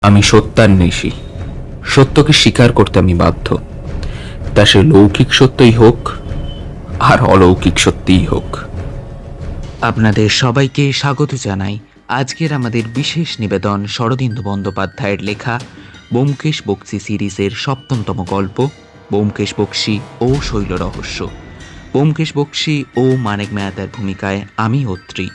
আমি সত্যান্বেষী। সত্যকে স্বীকার করতে আমি বাধ্য, তা সে লৌকিক সত্যই হোক আর অলৌকিক সত্যিই হোক। আপনাদের সবাইকে স্বাগত জানাই আজকের আমাদের বিশেষ নিবেদন শরদিন্দু বন্দ্যোপাধ্যায়ের লেখা ব্যোমকেশ বক্সী সিরিজের ৭ম গল্প ব্যোমকেশ বক্সী ও শৈল রহস্য। ব্যোমকেশ বক্সী ও মানিক মেহতার ভূমিকায় আমি অত্রি,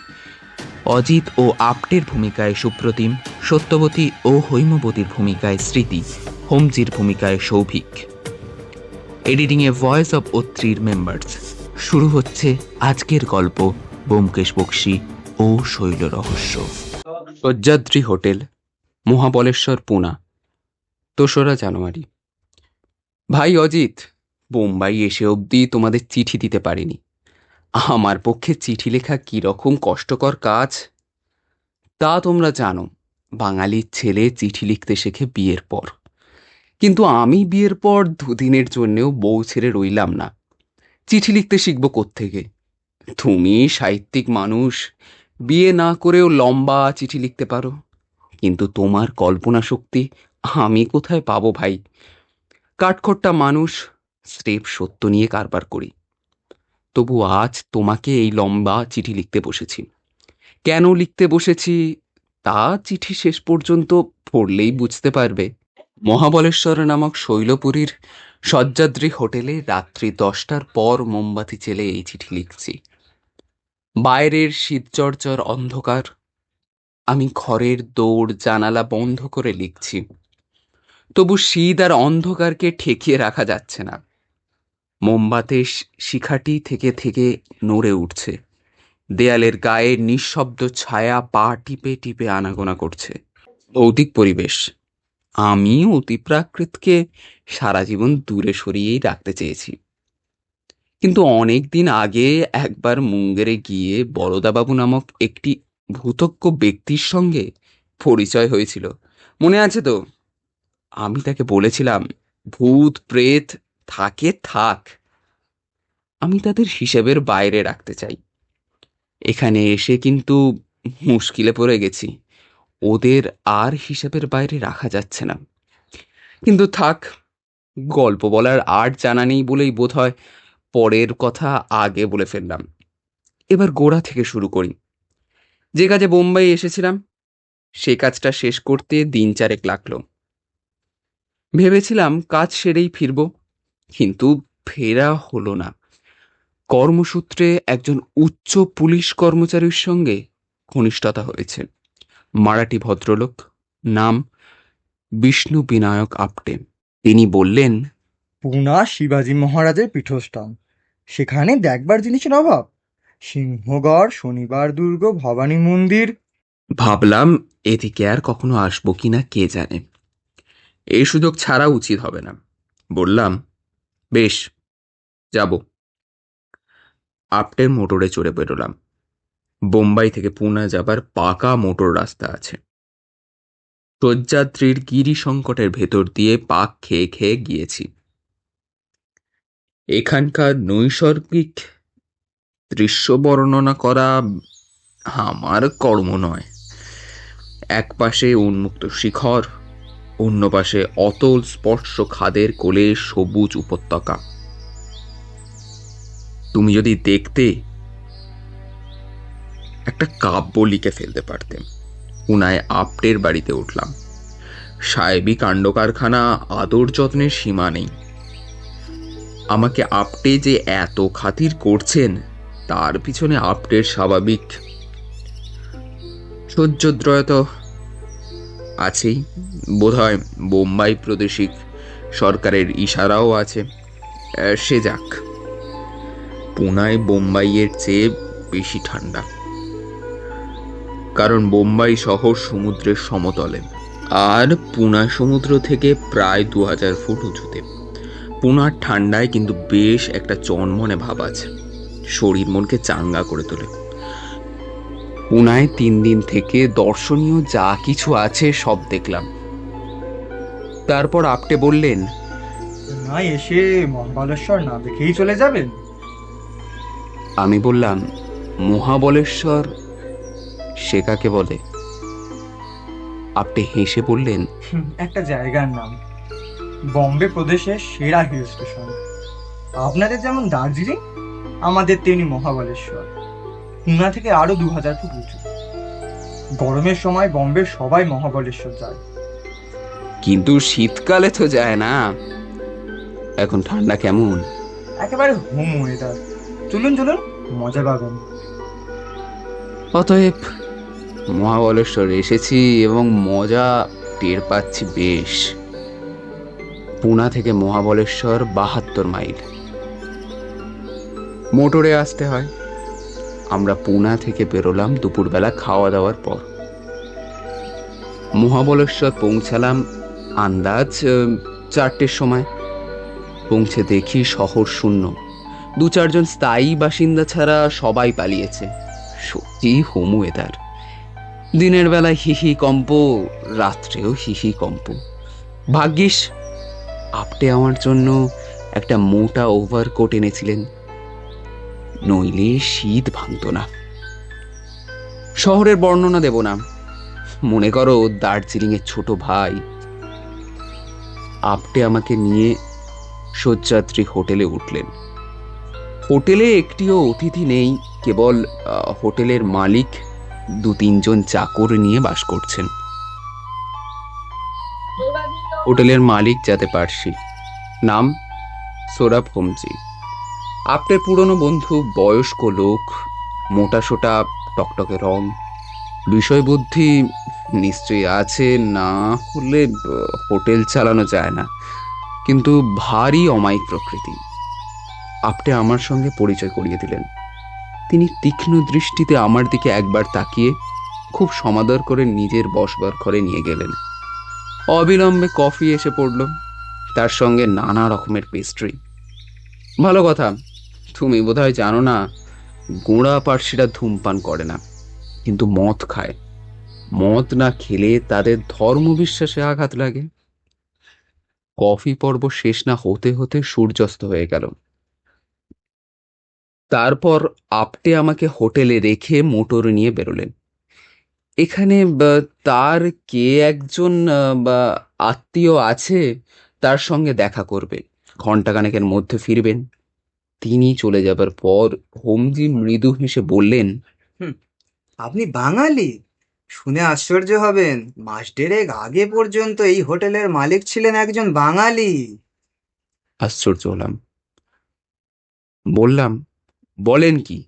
অজিত ও আপটের ভূমিকায় সুপ্রতিম, সত্যবতী ও হৈমবতীর ভূমিকায় স্মৃতি, হোমজির ভূমিকায় সৌভিক। এডিটিংয়ে ভয়েস অব অত্রির মেম্বার্স। শুরু হচ্ছে আজকের গল্প ব্যোমকেশ বক্সী ও শৈল রহস্য। সহ্যাদ্রি হোটেল, মহাবলেশ্বর, পুনা, ২রা জানুয়ারি। ভাই অজিত, বোম্বাই এসে অবধি তোমাদের চিঠি দিতে পারিনি। আমার পক্ষে চিঠি লেখা কিরকম কষ্টকর কাজ তা তোমরা জানো। বাঙালির ছেলে চিঠি লিখতে শেখে বিয়ের পর, কিন্তু আমি বিয়ের পর দুদিনের জন্যেও বউ ছেড়ে রইলাম না। চিঠি লিখতে শিখব কোত্থেকে? তুমি সাহিত্যিক মানুষ, বিয়ে না করেও লম্বা চিঠি লিখতে পারো, কিন্তু তোমার কল্পনা শক্তি আমি কোথায় পাবো ভাই? কাঠখোট্টা মানুষ, স্রেফ সত্য নিয়ে কারবার করি। তবু আজ তোমাকে এই লম্বা চিঠি লিখতে বসেছি। কেন লিখতে বসেছি তা চিঠি শেষ পর্যন্ত পড়লেই বুঝতে পারবে। মহাবলেশ্বর নামক শৈলপুরীর সহ্যাদ্রি হোটেলে রাত্রি 10টার পর মোমবাতি জেলে এই চিঠি লিখছি। বাইরের শীতচর্চর অন্ধকার, আমি ঘরের দৌড় জানালা বন্ধ করে লিখছি। তবু শীত আর অন্ধকারকে ঠেকিয়ে রাখা যাচ্ছে না। মোমবাতির শিখাটি থেকে থেকে নড়ে উঠছে। দেয়ালের গায়ে নিঃশব্দ ছায়া পা টিপে টিপে আনাগোনা করছে। ভৌতিক পরিবেশ। আমি অতিপ্রাকৃতকে সারা জীবন দূরে সরিয়েই রাখতে চেয়েছি, কিন্তু অনেক দিন আগে একবার মুঙ্গেরে গিয়ে বরদাবাবু নামক একটি ভূতজ্ঞ ব্যক্তির সঙ্গে পরিচয় হয়েছিল, মনে আছে তো? আমি তাকে বলেছিলাম, ভূত প্রেত থাকে থাক, আমি তাদের হিসেবের বাইরে রাখতে চাই। এখানে এসে কিন্তু মুশকিলে পড়ে গেছি, ওদের আর হিসেবের বাইরে রাখা যাচ্ছে না। কিন্তু থাক, গল্প বলার আর্ট জানা নেই বলেই বোধ হয় পরের কথা আগে বলে ফেললাম। এবার গোড়া থেকে শুরু করি। যে কাজে বোম্বাই এসেছিলাম সে কাজটা শেষ করতে দিন 4 লাগলো। ভেবেছিলাম কাজ সেরেই ফিরব, কিন্তু ফেরা হলো না। কর্মসূত্রে একজন উচ্চ পুলিশ কর্মচারীর সঙ্গে ঘনিষ্ঠতা হয়েছে। মারাঠি ভদ্রলোক, নাম বিষ্ণু বিনায়ক আপটে। তিনি বললেন, পুনা শিবাজি মহারাজের পীঠস্থান, সেখানে দেখবার জিনিসের অভাব। সিংহগড়, শনিবার দুর্গ, ভবানী মন্দির। ভাবলাম এদিকে আর কখনো আসবো কিনা কে জানে, এই সুযোগ ছাড়া উচিত হবে না। বললাম, বেশ, যাব। আপটের মোটরে চড়ে বেরোলাম। বোম্বাই থেকে পুনা যাবার পাকা মোটর রাস্তা আছে। সহ্যাদ্রির গিরি সংকটের ভেতর দিয়ে পাক খেয়ে খেয়ে গিয়েছি। এখানকার নৈসর্গিক দৃশ্য বর্ণনা করা আমার কর্ম নয়। এক পাশে উন্মুক্ত শিখর, অন্য পাশে অতল স্পর্শ খাদের কোলে সবুজ উপত্যকা। তুমি যদি দেখতে, একটা কাব্য লিখে ফেলতে পারতে। পুনায় আপটের বাড়িতে উঠলাম। সাহেবী কাণ্ড কারখানা, আদর যত্নের সীমা নেই। আমাকে আপটে যে এত খাতির করছেন তার পিছনে আপটের স্বাভাবিক সহ্যোদ্রয়তা আছেই, বোধহয় বোম্বাই প্রাদেশিক সরকারের ইশারাও আছে। সে যাক, পুনায় বোম্বাইয়ের চেয়ে বেশি ঠান্ডা, কারণ বোম্বাই শহর সমুদ্রের সমতলে আর পুনা সমুদ্র থেকে প্রায় 2000 ফুট উঁচুতে। পুনার ঠান্ডায় কিন্তু বেশ একটা চনমনে ভাব আছে, শরীর মনকে চাঙ্গা করে তোলে। পুনায় 3 দিন থেকে দর্শনীয় যা কিছু আছে সব দেখলাম। তারপর আপটে বললেন, না এসে মহাবালেশ্বর না দেখেই চলে যাবেন? আমি বললাম, মহাবলেশ্বর সে কাকে বলে? আপনি হেসে বললেন, একটা জায়গার নাম, বম্বে প্রদেশের সেরা হিল স্টেশন। আপনাদের যেমন দার্জিলিং, আমাদের তেমনি মহাবলেশ্বর। পুনা থেকে আরো 2000 ফুট উঁচু। গরমের সময় বম্বের সবাই মহাবলেশ্বর যায়। কিন্তু শীতকালে তো যায় না। এখন ঠান্ডা কেমন? একেবারে হোম ওয়েদার। চলুন চলুন, মজা পাবেন। অতএব মহাবলেশ্বর এসেছি এবং মজা টের পাচ্ছি বেশ। পুনা থেকে মহাবলেশ্বর 72 মাইল। মোটরে আসতে হয়। আমরা পুনা থেকে বেরোলাম দুপুরবেলা খাওয়া দাওয়ার পর। মহাবলেশ্বর পৌঁছালাম আন্দাজ 4টের সময়। পৌঁছে দেখি শহর শূন্য। 2-4 জন স্থায়ী বাসিন্দা ছাড়া সবাই পালিয়েছে। সত্যি হোম ওয়েদার। দিনের বেলায় হিহি কম্প, রাত্রেও হিহি কম্প। ভাগ্যিস আপনি আমার জন্য একটা মোটা ওভারকোট এনেছিলেন, নইলে শীত ভাঙত না। শহরের বর্ণনা দেব না, মনে করো দার্জিলিং এর ছোট ভাই। আপনি আমাকে নিয়ে সহ্যাদ্রি হোটেলে উঠলেন। হোটেলে একটিও অতিথি নেই, কেবল হোটেলের মালিক 2-3 জন চাকর নিয়ে বাস করছেন। হোটেলের মালিক যাতে পারসি, নাম সোরাব হোমজি। আপনার পুরনো বন্ধু, বয়স্ক লোক, মোটাসোটা, টকটকে রং। বিষয়বুদ্ধি নিশ্চয়ই আছে, না হলে হোটেল চালানো যায় না। কিন্তু ভারী অমায়িক প্রকৃতি। আপনি আমার সঙ্গে পরিচয় করিয়ে দিলেন। তিনি তীক্ষ্ণ দৃষ্টিতে আমার দিকে একবার তাকিয়ে খুব সমাদর করে নিজের বসবার ঘরে নিয়ে গেলেন। অবিলম্বে কফি এসে পড়ল, তার সঙ্গে নানা রকমের পেস্ট্রি। ভালো কথা, তুমি বোধহয় জানো না, গোঁড়া পার্সিরা ধূমপান করে না, কিন্তু মদ খায়। মদ না খেলে তাদের ধর্মবিশ্বাসে আঘাত লাগে। কফি পর্ব শেষ না হতে হতে সূর্যাস্ত হয়ে গেল। তারপর আপনি আমাকে হোটেলে রেখে মোটর নিয়ে বেরোলেন। এখানে তার কে একজন বা আত্মীয় আছে, তার সঙ্গে দেখা করবে, ঘণ্টাখানেকের মধ্যে ফিরবেন। তিনি চলে যাবার পর হোমজি মৃদু হেসে বললেন, আপনি বাঙালি? শুনে আশ্চর্য হবেন, মাস দেড়েক আগে পর্যন্ত এই হোটেলের মালিক ছিলেন একজন বাঙালি। আশ্চর্য হলাম। বললাম, বলেন কি?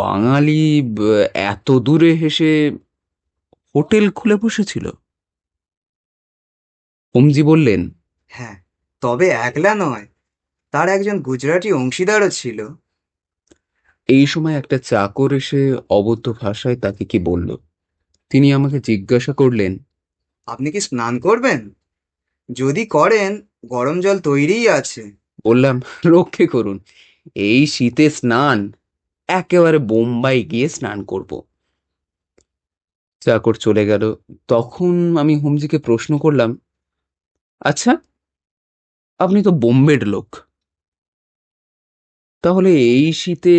বাঙালি এত দূরে হেসে হোটেল খুলে বসেছিল? হোমজি বললেন, হ্যাঁ, তবে একলা নয়, তার একজন গুজরাটি অংশীদারও ছিল। এই সময় একটা চাকর এসে অবদ্ধ ভাষায় তাকে কি বলল। তিনি আমাকে জিজ্ঞাসা করলেন, আপনি কি স্নান করবেন? যদি করেন, গরম জল তৈরিই আছে। বললাম, রক্ষে করুন, এই শীতে স্নান? একেবারে বোম্বাই গিয়ে স্নান করব। চাকর চলে গেল। তখন আমি হোমজিকে প্রশ্ন করলাম, আচ্ছা, আপনি তো বোম্বের লোক, তাহলে এই শীতে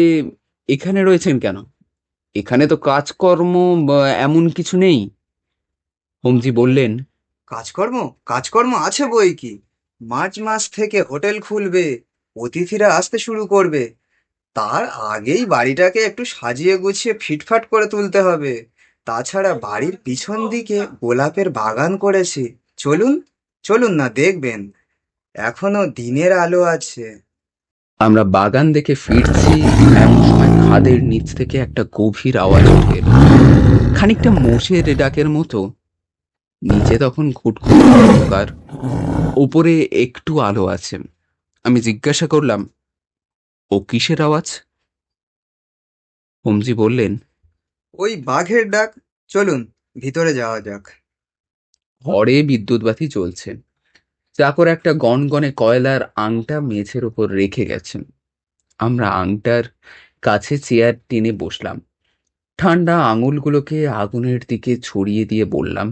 এখানে রয়েছেন কেন? এখানে তো কাজকর্ম বা এমন কিছু নেই। হোমজি বললেন, কাজকর্ম কাজকর্ম আছে বই কি। মার্চ মাস থেকে হোটেল খুলবে, অতিথিরা আসতে শুরু করবে। তার আগেই বাড়িটাকে একটু সাজিয়ে গুছিয়ে ফিটফাট করে তুলতে হবে। তাছাড়া বাড়ির পিছন দিকে গোলাপের বাগান করেছি। চলুন, চলুন না, দেখবেন এখনো দিনের আলো আছে। আমরা বাগান দেখে ফিরছি, এমন সময় খাদের নিচ থেকে একটা গভীর আওয়াজ উঠে এলো, খানিকটা মোষের ডাকের মতো। নিচে তখন ঘুটঘুট অন্ধকার, উপরে একটু আলো আছে। আমি জিজ্ঞাসা করলাম, ও কিসের আওয়াজ? হোমজি বললেন, ওই বাঘের ডাক। চলুন, ভিতরে যাওয়া যাক। ঘরে বিদ্যুৎ বাতি জ্বলছে। চাকর একটা গনগনে কয়লার আংটা মেঝের উপর রেখে গেছেন। আমরা আংটার কাছে চেয়ার টেনে বসলাম। ঠান্ডা আঙুলগুলোকে আগুনের দিকে ছড়িয়ে দিয়ে বললাম,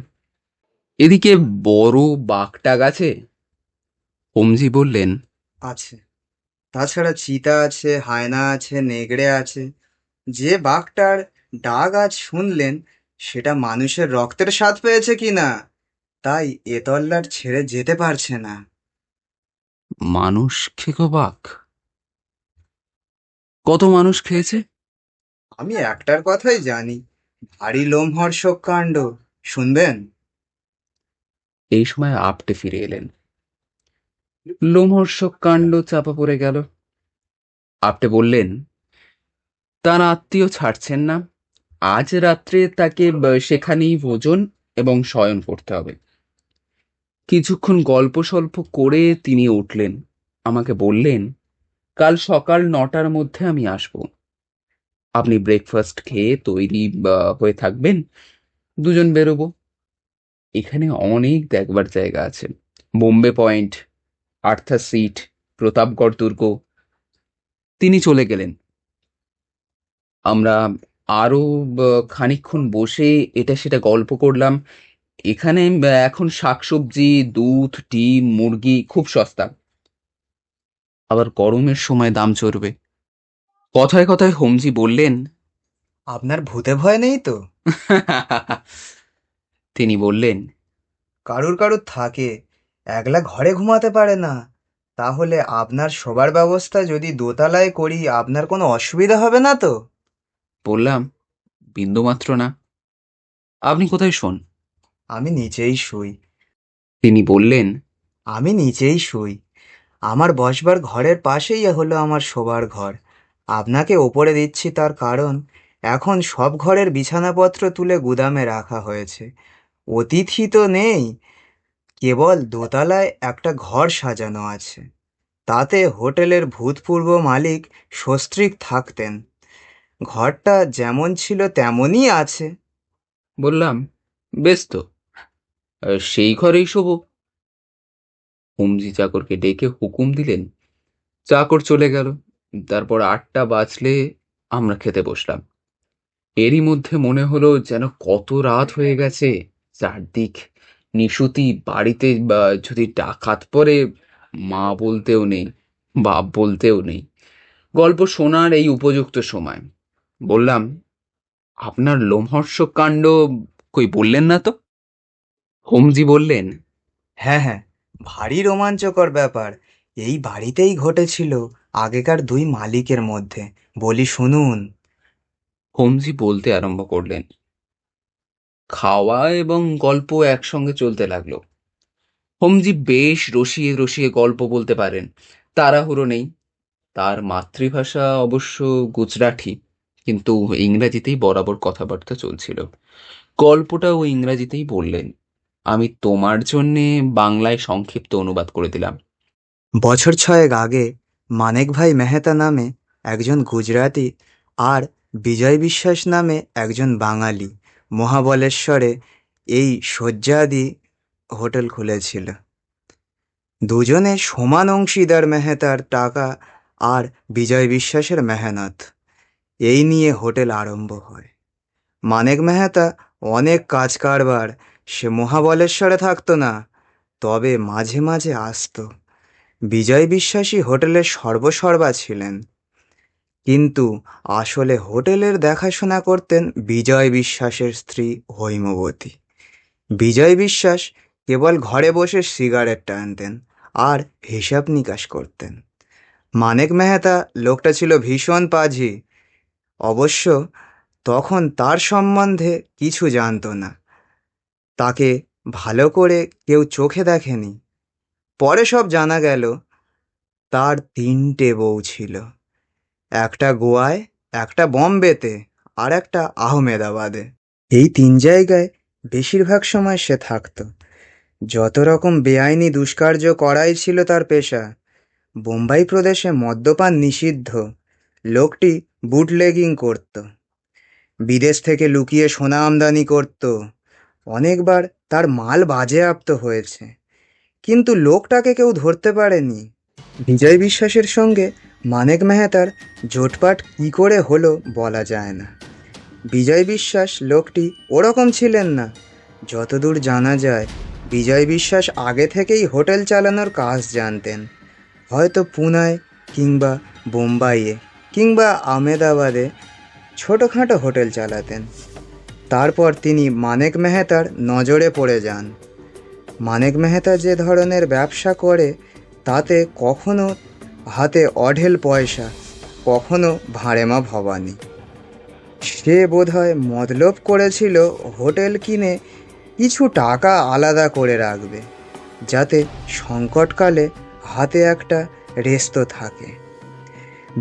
এদিকে বড় বাঘটা আছে? হোমজি বললেন, আছে। তাছাড়া চিতা আছে, হায়না আছে, নেগড়ে আছে। যে বাঘটার ডাক আজ শুনলেন, সেটা মানুষের রক্তের স্বাদ পেয়েছে কিনা, তাই এ তল্লাট ছেড়ে যেতে পারছে না। মানুষ খেকো বাঘ? কত মানুষ খেয়েছে? আমি একটার কথাই জানি, ভারী লোমহর্ষক কাণ্ড। শুনবেন? এই সময় আপটে ফিরে এলেন। লোমহর্ষক কাণ্ড চাপা পড়ে গেল। আপটে বললেন, তার আত্মীয় ছাড়ছেন না। আজ রাত্রে তাকে সেখানেই ভোজন এবং শয়ন করতে হবে। কিছুক্ষণ গল্প সল্প করে তিনি উঠলেন। আমাকে বললেন, কাল সকাল 9টার মধ্যে আমি আসব। আপনি ব্রেকফাস্ট খেয়ে তৈরি হয়ে থাকবেন, দুজন বেরোবো। এখানে অনেক দেখবার জায়গা আছে। Bombay point, Arthur seat, Pratapgarh দুর্গ। তিনি চলে গেলেন। আমরা আরো খানিকক্ষণ বসে এটা সেটা গল্প করলাম। এখানে এখন শাকসবজি, দুধ, ডিম, মুরগি খুব সস্তা। আবার গরমের সময় দাম চড়বে। কথায় কথায় হোমজি বললেন, আপনার ভূতে ভয় নেই তো? তিনি বললেন, কারুর কারুর থাকে, একলা ঘরে ঘুমাতে পারে না। তাহলে আপনার শোবার ব্যবস্থা যদি দোতলায় করি, আপনার কোনো অসুবিধা হবে না তো? বললাম, বিন্দুমাত্র না। আপনি কোথায় শোন? আমি নিচেই শুই। তিনি বললেন, আমি নিচেই শুই। আমার বসবার ঘরের পাশেই হলো আমার শোবার ঘর। আপনাকে ওপরে দিচ্ছি তার কারণ, এখন সব ঘরের বিছানাপত্র তুলে গুদামে রাখা হয়েছে। অতিথি তো নেই, কেবল দোতলায় একটা ঘর সাজানো আছে। তাতে হোটেলের ভূতপূর্ব মালিক সস্ত্রীক থাকতেন। ঘরটা যেমন ছিল তেমনই আছে। বললাম, বেশ তো, সেই ঘরেই শোবো। হোমজি চাকরকে ডেকে হুকুম দিলেন। চাকর চলে গেল। তারপর 8টা বাজলে আমরা খেতে বসলাম। এরই মধ্যে মনে হলো যেন কত রাত হয়ে গেছে। চারদিক নিশুতি। বাড়িতে যদি ডাকাত পড়ে, মা বলতেও নেই, বাপ বলতেও নেই। গল্প শোনার এই উপযুক্ত সময়। বললাম, আপনার লোমহর্ষক কাণ্ড কই বললেন না তো? হোমজি বললেন, হ্যাঁ হ্যাঁ, ভারী রোমাঞ্চকর ব্যাপার। এই বাড়িতেই ঘটেছিল, আগেকার দুই মালিকের মধ্যে। বলি শুনুন। হোমজি বলতে আরম্ভ করলেন। খাওয়া এবং গল্প একসঙ্গে চলতে লাগলো। হোমজি বেশ রসিয়ে রসিয়ে গল্প বলতে পারেন, তাড়াহুড়ো নেই। তার মাতৃভাষা অবশ্য গুজরাটি, কিন্তু ইংরাজিতেই বরাবর কথাবার্তা চলছিল। গল্পটাও ইংরাজিতেই বললেন। আমি তোমার জন্যে বাংলায় সংক্ষিপ্ত অনুবাদ করে দিলাম। বছর ছয়েক আগে মানেক ভাই মেহতা নামে একজন গুজরাটি আর বিজয় বিশ্বাস নামে একজন বাঙালি মহাবলেশ্বরে এই শয্যাদি হোটেল খুলেছিল। দুজনে সমান অংশীদার মেহতার টাকা আর বিজয় বিশ্বাসের মেহনত। এই নিয়ে হোটেল আরম্ভ হয়। মানেক মেহতা অনেক কাজ কারবার, সে মহাবলেশ্বরে থাকতো না, তবে মাঝে মাঝে আসতো। বিজয় বিশ্বাসী হোটেলের সর্বসর্বা ছিলেন, কিন্তু আসলে হোটেলের দেখাশোনা করতেন বিজয় বিশ্বাসের স্ত্রী হৈমবতী। বিজয় বিশ্বাস কেবল ঘরে বসে সিগারেট টানতেন আর হিসাব নিকাশ করতেন। মানেক মেহতা লোকটা ছিল ভীষণ পাজি। অবশ্য তখন তার সম্বন্ধে কিছু জানতো না, তাকে ভালো করে কেউ চোখে দেখেনি। পরে সব জানা গেল। তার 3টে বউ ছিল, একটা গোয়ায়, একটা বম্বেতে, আর একটা আহমেদাবাদে। এই 3 জায়গায় বেশিরভাগ সময় সে থাকতো। যত রকম বেআইনি দুষ্কার্য করাই ছিল তার পেশা। বোম্বাই প্রদেশে মদ্যপান নিষিদ্ধ। লোকটি বুটলেগিং করত, বিদেশ থেকে লুকিয়ে সোনা আমদানি করত। অনেকবার তার মাল বাজেয়াপ্ত হয়েছে, কিন্তু লোকটাকে কেউ ধরতে পারেনি। বিজয় বিশ্বাসের সঙ্গে মানেক মেহতার জোটপাট কী করে হলো বলা যায় না। বিজয় বিশ্বাস লোকটি ওরকম ছিলেন না। যতদূর জানা যায়, বিজয় বিশ্বাস আগে থেকেই হোটেল চালানোর কাজ জানতেন। হয়তো পুনায় কিংবা বোম্বাইয়ে কিংবা আহমেদাবাদে ছোটোখাটো হোটেল চালাতেন। তারপর তিনি মানেক মেহতার নজরে পড়ে যান। মানেক মেহতা যে ধরনের ব্যবসা করে তাতে কখনো হাতে অঢেল পয়সা, কখনো ভাঁড়েমা ভবানী। সে বোধহয় মতলব করেছিল হোটেল কিনে কিছু টাকা আলাদা করে রাখবে, যাতে সংকটকালে হাতে একটা রেস্ত থাকে।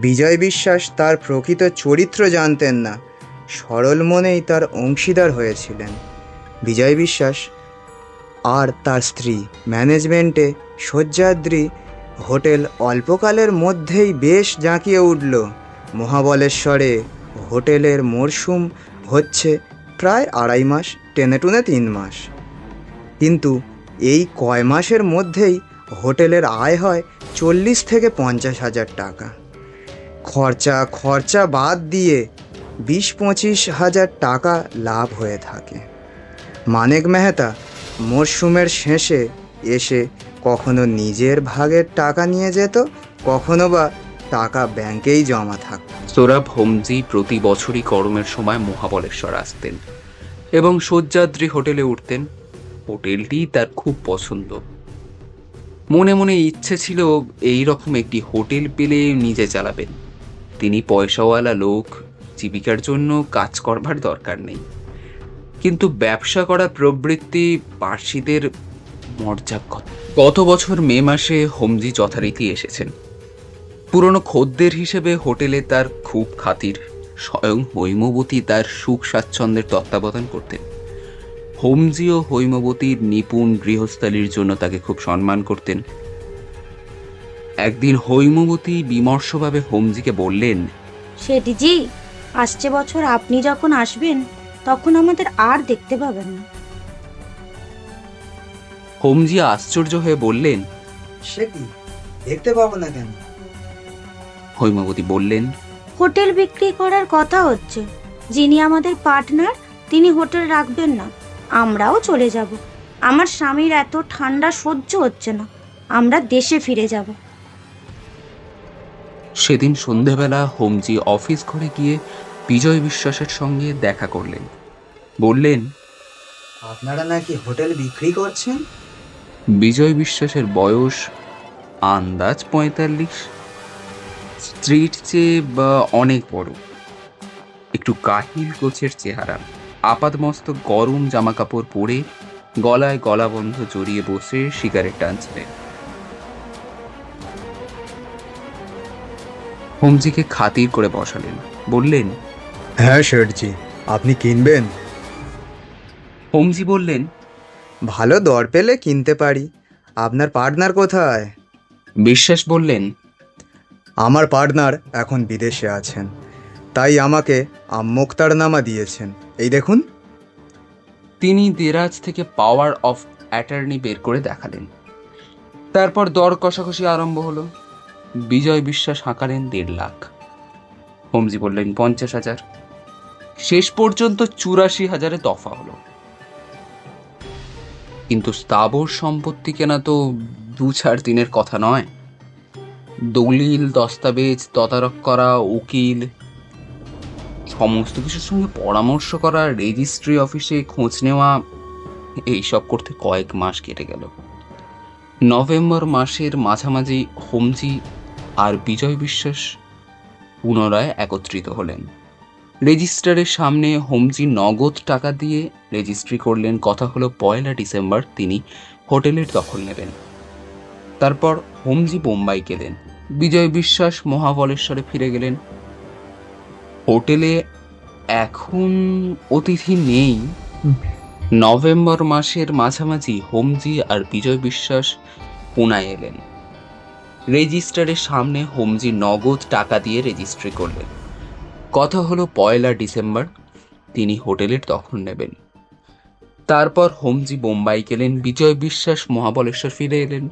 বিজয় বিশ্বাস তার প্রকৃত চরিত্র জানতেন না, সরল মনেই তার অংশীদার হয়েছিলেন। বিজয় বিশ্বাস আর তার স্ত্রী ম্যানেজমেন্টে সহ্যাদ্রি হোটেল অল্পকালের মধ্যেই বেশ জাঁকিয়ে উঠল। মহাবলেশ্বরে হোটেলের মরশুম হচ্ছে প্রায় 2.5 মাস, টেনে টুনে 3 মাস। কিন্তু এই কয় মাসের মধ্যেই হোটেলের আয় হয় 40 থেকে 50 হাজার টাকা। খরচা বাদ দিয়ে 20-25 হাজার টাকা লাভ হয়ে থাকে। মানেক মেহতা মরশুমের শেষে এসে কখনো নিজের ভাগের টাকা নিয়ে যেত, কখনো বা টাকা ব্যাংকেই জমা থাকত। সোহরাব হোমজি প্রতি বছরই গরমের সময় মহাবলেশ্বর আসতেন এবং সহ্যাদ্রি হোটেলে উঠতেন। হোটেলটি তার খুব পছন্দ। মনে মনে ইচ্ছে ছিল এই রকম একটি হোটেল পেলে নিজে চালাবেন। তিনি পয়সাওয়ালা লোক, জীবিকার জন্য কাজ করবার দরকার নেই। কিন্তু ব্যবসা করার প্রবৃত্তি পার্সিদের মর্যাগত। গত বছর মে মাসে হোমজি যথারীতি এসেছেন। পুরনো খদ্দের হিসেবে হোটেলে তার খুব খাতির। স্বয়ং হৈমবতী তার সুখ স্বাচ্ছন্দ্যের তত্ত্বাবধান করতেন। হোমজি ও হৈমবতীর নিপুণ গৃহস্থালির জন্য তাকে খুব সম্মান করতেন। একদিন হৈমবতী বিমর্ষভাবে হোমজিকে বললেন, শেঠজি, আসছে বছর আপনি যখন আসবেন তখন আমাদের আর দেখতে পাবেন না। হোমজি আশ্চর্য হয়ে বললেন, সে কি, দেখতে পাবো না কেন? হৈমবতী বললেন, হোটেল বিক্রি করার কথা হচ্ছে। যিনি আমাদের পার্টনার তিনি হোটেল রাখবেন না, আমরাও চলে যাব। আমার স্বামীর এত ঠান্ডা সহ্য হচ্ছে না, আমরা দেশে ফিরে যাব। সেদিন সন্ধেবেলা হোমজি অফিস ঘরে গিয়ে বিজয় বিশ্বাসের সঙ্গে দেখা করলেন। বললেন, আপনারা নাকি হোটেল বিক্রি করছেন? বিজয় বিশ্বাসের বয়স আন্দাজ 45, স্ত্রীর চেয়ে বা অনেক বড়, একটু কাহিল গোছের চেহারা, আপাদমস্তক গরম জামা কাপড় পরে গলায় গলাবন্ধ জড়িয়ে বসে সিগারেট টানছিলেন। হোমজিকে খাতির করে বসালেন। বললেন, হ্যাঁ শেঠজি, আপনি কিনবেন? হোমজি বললেন, ভালো দর পেলে কিনতে পারি। আপনার পার্টনার কোথায়? বিশ্বাস বললেন, আমার পার্টনার এখন বিদেশে আছেন, তাই আমাকে মোক্তারনামা দিয়েছেন। এই দেখুন। তিনি দেরাজ থেকে পাওয়ার অফ অ্যাটর্নি বের করে দেখালেন। তারপর দর কষাকষি আরম্ভ হলো। বিজয় বিশ্বাস হাঁকালেন 1.5 লাখ। হোমজি বললেন 50,000। শেষ পর্যন্ত 84,000-এ দফা হলো। কিন্তু স্থাবর সম্পত্তি কেনা তো 2-4 দিনের কথা নয়। দলিল, দস্তাবেজ তদারক করা, উকিল, সমস্ত কিছুর সঙ্গে পরামর্শ করা, রেজিস্ট্রি অফিসে খোঁজ নেওয়া, এইসব করতে কয়েক মাস কেটে গেল। নভেম্বর মাসের মাঝামাঝি হোমজি আর বিজয় বিশ্বাস পুনরায় একত্রিত হলেন। রেজিস্ট্রারের সামনে হোমজি নগদ টাকা দিয়ে রেজিস্ট্রি করলেন। কথা হলো 1 ডিসেম্বর তিনি হোটেলের দখল নেবেন। তারপর হোমজি বোম্বাই গেলেন, বিজয় বিশ্বাস মহাবলেশ্বরে ফিরে গেলেন। হোটেলে এখন অতিথি নেই। নভেম্বর মাসের মাঝামাঝি হোমজি আর বিজয় বিশ্বাস পুনায় এলেন। রেজিস্ট্রারের সামনে হোমজি নগদ টাকা দিয়ে রেজিস্ট্রি করলেন। কথা হলো 1 ডিসেম্বর তিনি হোটেলের দখল নেবেন। তারপর হোমজি বোম্বাই গেলেন, বিজয় বিশ্বাস মহাবলেশ্বর ফিরে এলেন।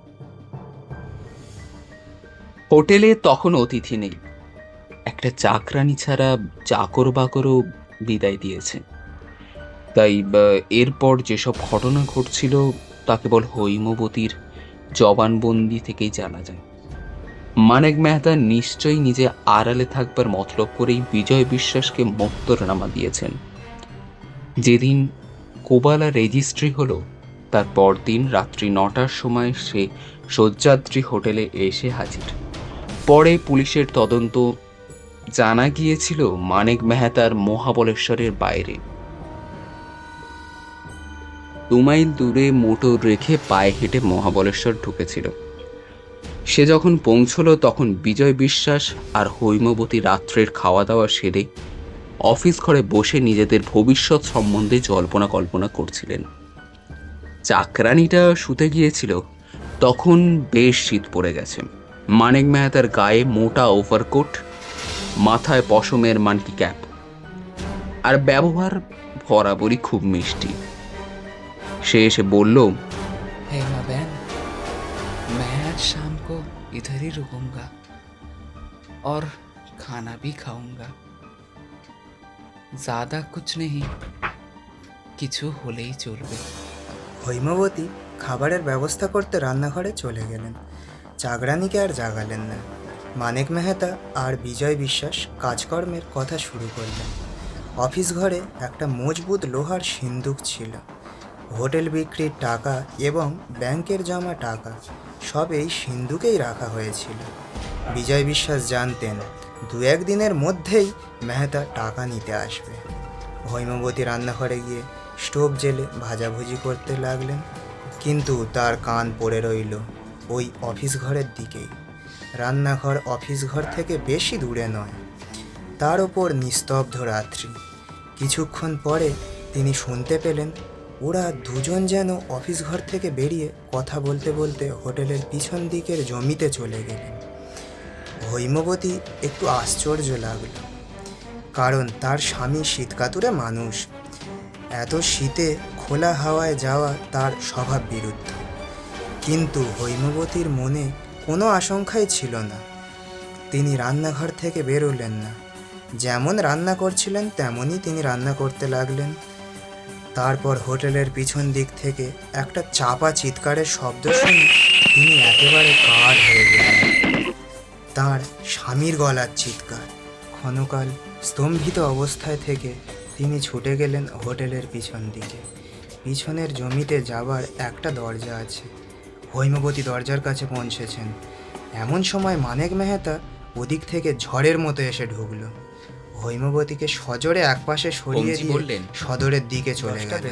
হোটেলে তখন অতিথি নেই। একটা চাকরানি ছাড়া চাকর বাকরও বিদায় দিয়েছে। তাই এরপর যেসব ঘটনা ঘটছিল তা কেবল হৈমবতীর জবানবন্দি থেকেই জানা যায়। মানেক মেহতা নিশ্চয়ই নিজে আড়ালে থাকবার মতলব করেই বিজয় বিশ্বাসকে মোক্তরনামা দিয়েছেন। যেদিন কোবালা রেজিস্ট্রি হলো তার পরদিন রাত্রি 9টার সময় সে সহ্যাদ্রি হোটেলে এসে হাজির। পরে পুলিশের তদন্ত জানা গিয়েছিল মানিক মেহতার মহাবলেশ্বরের বাইরে 2 মাইল দূরে মোটর রেখে পায়ে হেঁটে মহাবলেশ্বর ঢুকেছিল। সে যখন পৌঁছলো তখন বিজয় বিশ্বাস আর হৈমবতী রাত্রের খাওয়া দাওয়া সেরে অফিস ঘরে বসে নিজেদের ভবিষ্যৎ সম্বন্ধে জল্পনা কল্পনা করছিলেন। চাকরানিটা শুতে গিয়েছিল তখন বেশ শীত পড়ে গেছে। মানিক মেহতার গায়ে মোটা ওভারকোট, মাথায় পশমের মানকি ক্যাপ, আর ব্যবহার বরাবরই খুব মিষ্টি। সে এসে বলল, हेमा बहन, मैं आज शाम को इधर ही रुकूंगा और खाना भी खाऊंगा। ज़्यादा कुछ नहीं, কিছু হলেই চলবে। হৈমবতী খাবারের ব্যবস্থা করতে রান্নাঘরে চলে গেলেন। চাকরানিকে আর জাগালেন না। মানিক মেহতা আর বিজয় বিশ্বাস কাজকর্মের কথা শুরু করলেন। অফিস ঘরে একটা মজবুত লোহার সিন্দুক ছিল। হোটেল বিক্রির টাকা এবং ব্যাংকের জমা টাকা সব এই সিন্দুকেই রাখা হয়েছিল। বিজয় বিশ্বাস জানতেন 2-1 দিনের মধ্যেই মেহতা টাকা নিতে আসবে। হৈমবতী রান্নাঘরে গিয়ে স্টোভ জেলে ভাজাভুজি করতে লাগলেন, কিন্তু তার কান পড়ে রইল ওই অফিস ঘরের দিকেই। রান্নাঘর অফিস ঘর থেকে বেশি দূরে নয়। তার ওপর নিস্তব্ধ রাত্রি। কিছুক্ষণ পরে তিনি শুনতে পেলেন ওরা দুজন যেন অফিস ঘর থেকে বেরিয়ে কথা বলতে বলতে হোটেলের পিছন দিকের জমিতে চলে গেলেন। হৈমবতী একটু আশ্চর্য লাগল, কারণ তার স্বামী শীতকাতুরে মানুষ। এত শীতে খোলা হাওয়ায় যাওয়া তার স্বভাব বিরুদ্ধ। কিন্তু হৈমবতীর মনে কোনো আশঙ্কাই ছিল না। তিনি রান্নাঘর থেকে বেরোলেন না। যেমন রান্না করছিলেন তেমনই তিনি রান্না করতে লাগলেন। তারপর হোটেলের পিছন দিক থেকে একটা চাপা চিৎকারের শব্দ শুনে তিনি একেবারে কাঠ হয়ে গেলেন। তার স্বামীর গলার চিৎকার। ক্ষণকাল স্তম্ভিত অবস্থায় থেকে তিনি ছুটে গেলেন হোটেলের পিছন দিকে। পিছনের জমিতে যাবার একটা দরজা আছে। হৈমবতী দরজার কাছে পৌঁছেছেন। এমন সময় মানিক মেহতা ওদিক থেকে ঝড়ের মতো এসে ঢুকল। হৈমবতীকে সজোরে একপাশে সরিয়ে পঞ্চি দিয়ে বললেন, সদরের দিকে চলে গেল।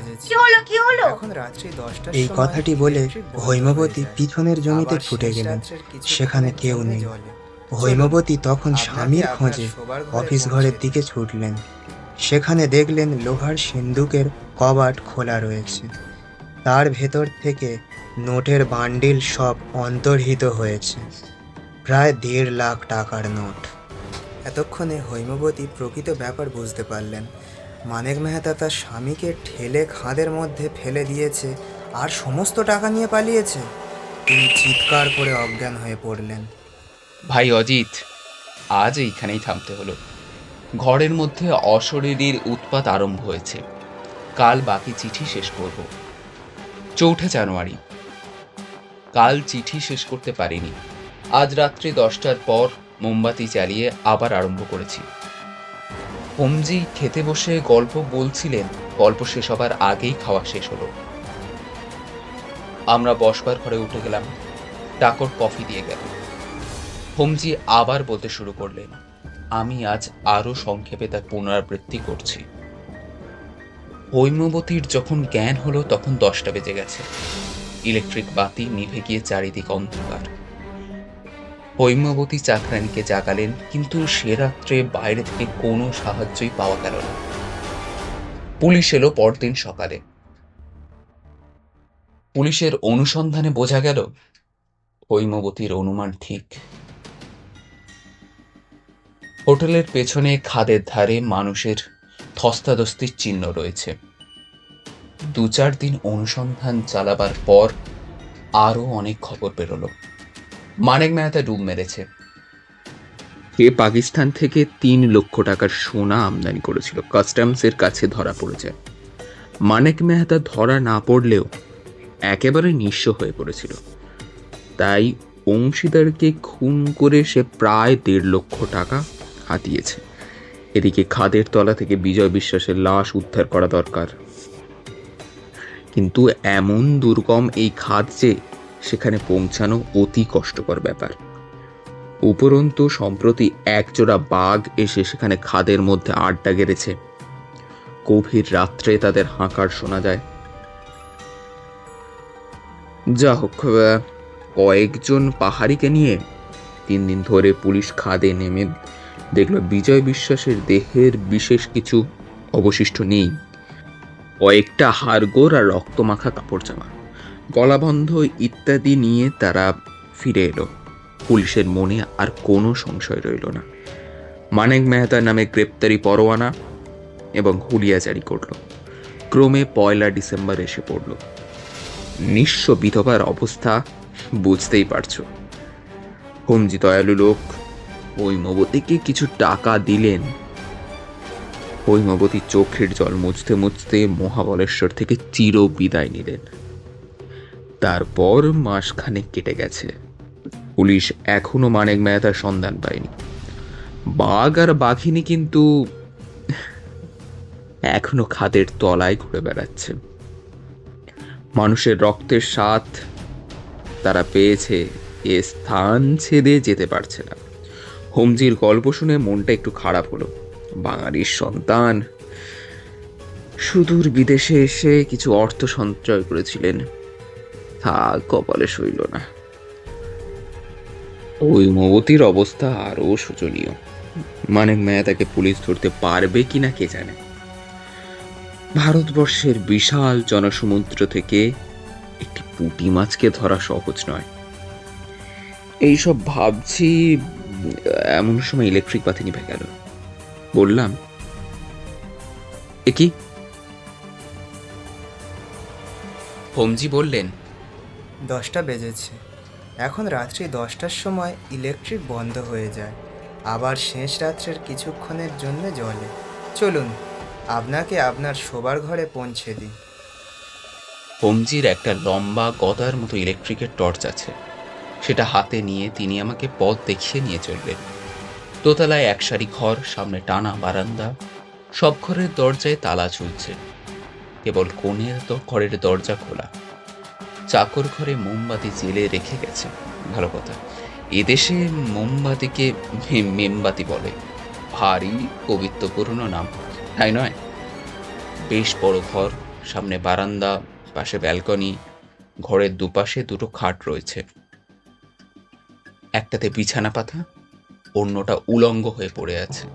কি হলো এখন রাত্রি 10টার এই কথাটি বলে হৈমবতী পিছনের জমিতে ছুটে গেলেন। সেখানে কেউ নেই। হৈমবতী তখন স্বামীর খোঁজে অফিস ঘরের দিকে ছুটলেন। সেখানে দেখলেন লোহার সিন্দুকের কবাট খোলা রয়েছে। তার ভেতর থেকে নোটের বান্ডিল সব অন্তর্হিত হয়েছে, প্রায় 1.5 লাখ টাকার নোট। এতক্ষণে হৈমবতী প্রকৃত ব্যাপার বুঝতে পারলেন। মানিক মেহতা তার স্বামীকে ঠেলে খাদের মধ্যে ফেলে দিয়েছে আর সমস্ত টাকা নিয়ে পালিয়েছে। তিনি চিৎকার করে অজ্ঞান হয়ে পড়লেন। ভাই অজিত, আজ এইখানেই থামতে হলো। ঘরের মধ্যে অশরীরীর উৎপাত আরম্ভ হয়েছে। কাল বাকি চিঠি শেষ করব। 4 জানুয়ারি। কাল চিঠি শেষ করতে পারিনি। আজ রাত্রি 10টার পর মোমবাতি জ্বালিয়ে আবার আরম্ভ করেছি। হোমজি খেতে বসে গল্প বলছিলেন। গল্প শেষ হবার আগেই খাওয়া শেষ হলো। আমরা বসবার ঘরে উঠে গেলাম। টাকর কফি দিয়ে গেল। হোমজি আবার বলতে শুরু করলেন। আমি আজ আরো সংক্ষেপে তার পুনরাবৃত্তি করছি। হৈমবতীর যখন জ্ঞান হলো তখন 10টা বেজে গেছে। ইলেকট্রিক বাতি নিভে গিয়ে চারিদিক অন্ধকার। হৈমবতী চাকরানিকে জাগালেন, কিন্তু সে রাত্রে বাইরে থেকে কোনো সাহায্যই পাওয়া গেল না। পুলিশ এলো পরদিন সকালে। পুলিশের অনুসন্ধানে বোঝা গেল হৈমবতীর অনুমান ঠিক। হোটেলের পেছনে খাদের ধারে মানুষের ধস্তাধস্তির চিহ্ন রয়েছে। 2-4 দিন অনুসন্ধান চালাবার পর আরো অনেক খবর বেরোলো। মানিক মেহতা ডুব মেরেছে। সে পাকিস্তান থেকে 3 লক্ষ টাকার সোনা আমদানি করেছিল। কাস্টমসের কাছে ধরা পড়ে যায়। মানিক মেহতা ধরা না পড়লেও একেবারে নিঃস্ব হয়ে পড়েছিল। তাই অংশীদারকে খুন করে সে প্রায় 1.5 লক্ষ টাকা হাতিয়েছে। এদিকে খাদের তলা থেকে বিজয় বিশ্বাসের লাশ উদ্ধার করা দরকার। কিন্তু এমন দুর্গম এই খাদ যে সেখানে পৌঁছানো অতি কষ্টকর ব্যাপার। উপরন্তু সম্প্রতি একজোড়া বাঘ এসে সেখানে খাদের মধ্যে আড্ডা গেড়েছে। গভীর রাত্রে তাদের হাঁকার শোনা যায়। যা হোক, কয়েকজন পাহাড়িকে নিয়ে 3 দিন ধরে পুলিশ খাদে নেমে দেখল বিজয় বিশ্বাসের দেহের বিশেষ কিছু অবশিষ্ট নেই। কয়েকটা হাড়গোড় আর রক্তমাখা কাপড় জামা, গলাবন্ধ ইত্যাদি নিয়ে তারা ফিরে এলো। পুলিশের মনে আর কোনো সংশয় রইল না। মানেক মেহতার নামে গ্রেপ্তারি পরোয়ানা এবং হুলিয়া জারি করল। ক্রমে 1 ডিসেম্বর এসে পড়ল। নিঃস্ব বিধবার অবস্থা বুঝতেই পারছো। হোমজি দয়ালু লোক হৈমবতীকে কিছু টাকা দিলেন। হৈমবতী চোখের জল মুছতে মুছতে মহাবলেশ্বর থেকে চির বিদায় নিলেন। তারপর মাসখানেক কেটে গেছে। পুলিশ এখনো মানেক মেহতার সন্ধান পায়নি। বাঘ আর বাঘিনী কিন্তু এখনো খাদের তলায় ঘুরে বেড়াচ্ছে। মানুষের রক্তের স্বাদ তারা পেয়েছে, এ স্থান ছেড়ে যেতে পারছে না। হোমজির গল্প শুনে মনটা একটু খারাপ হলো। বাঙালির সন্তান সুদূর বিদেশে এসে কিছু অর্থ সঞ্চয় করেছিলেন, তা কপালে সইল না। হৈমবতীর অবস্থা আরো শোচনীয়। মানেক মেহতাকে পুলিশ ধরতে পারবে কিনা কে জানে। ভারতবর্ষের বিশাল জনসমুদ্র থেকে একটি পুঁটি মাছকে ধরা সহজ নয়। এইসব ভাবছি, এমন সময় ইলেকট্রিক বাতি নিভে গেল। বললাম, এ কি? হোমজি বললেন, 10টা বেজেছে। এখন রাত্রি 10টার সময় ইলেকট্রিক বন্ধ হয়ে যায়, আবার শেষ রাত্রের কিছুক্ষণের জন্য জ্বলে। চলুন আপনাকে আপনার শোবার ঘরে পৌঁছে দিই। হোমজির একটা লম্বা গদার মতো ইলেকট্রিকের টর্চ আছে। সেটা হাতে নিয়ে তিনি আমাকে পথ দেখিয়ে নিয়ে চললেন। দোতলায় এক সারি ঘর, সামনে টানা বারান্দা। সব ঘরের দরজায় তালা ঝুলছে, কেবল কোণের ঘরের দরজা খোলা। চাকর ঘরে মোমবাতি জেলে রেখে গেছে। ভালো কথা, এদেশে মোমবাতিকে মেমবাতি বলে। ভারী পবিত্রপূর্ণ নাম, তাই নয়? বেশ বড় ঘর, সামনে বারান্দা, পাশে ব্যালকনি। ঘরের দুপাশে 2টো খাট রয়েছে। একটাতে বিছানা পাতা, অন্যটা উলঙ্গ হয়ে পড়ে আছে।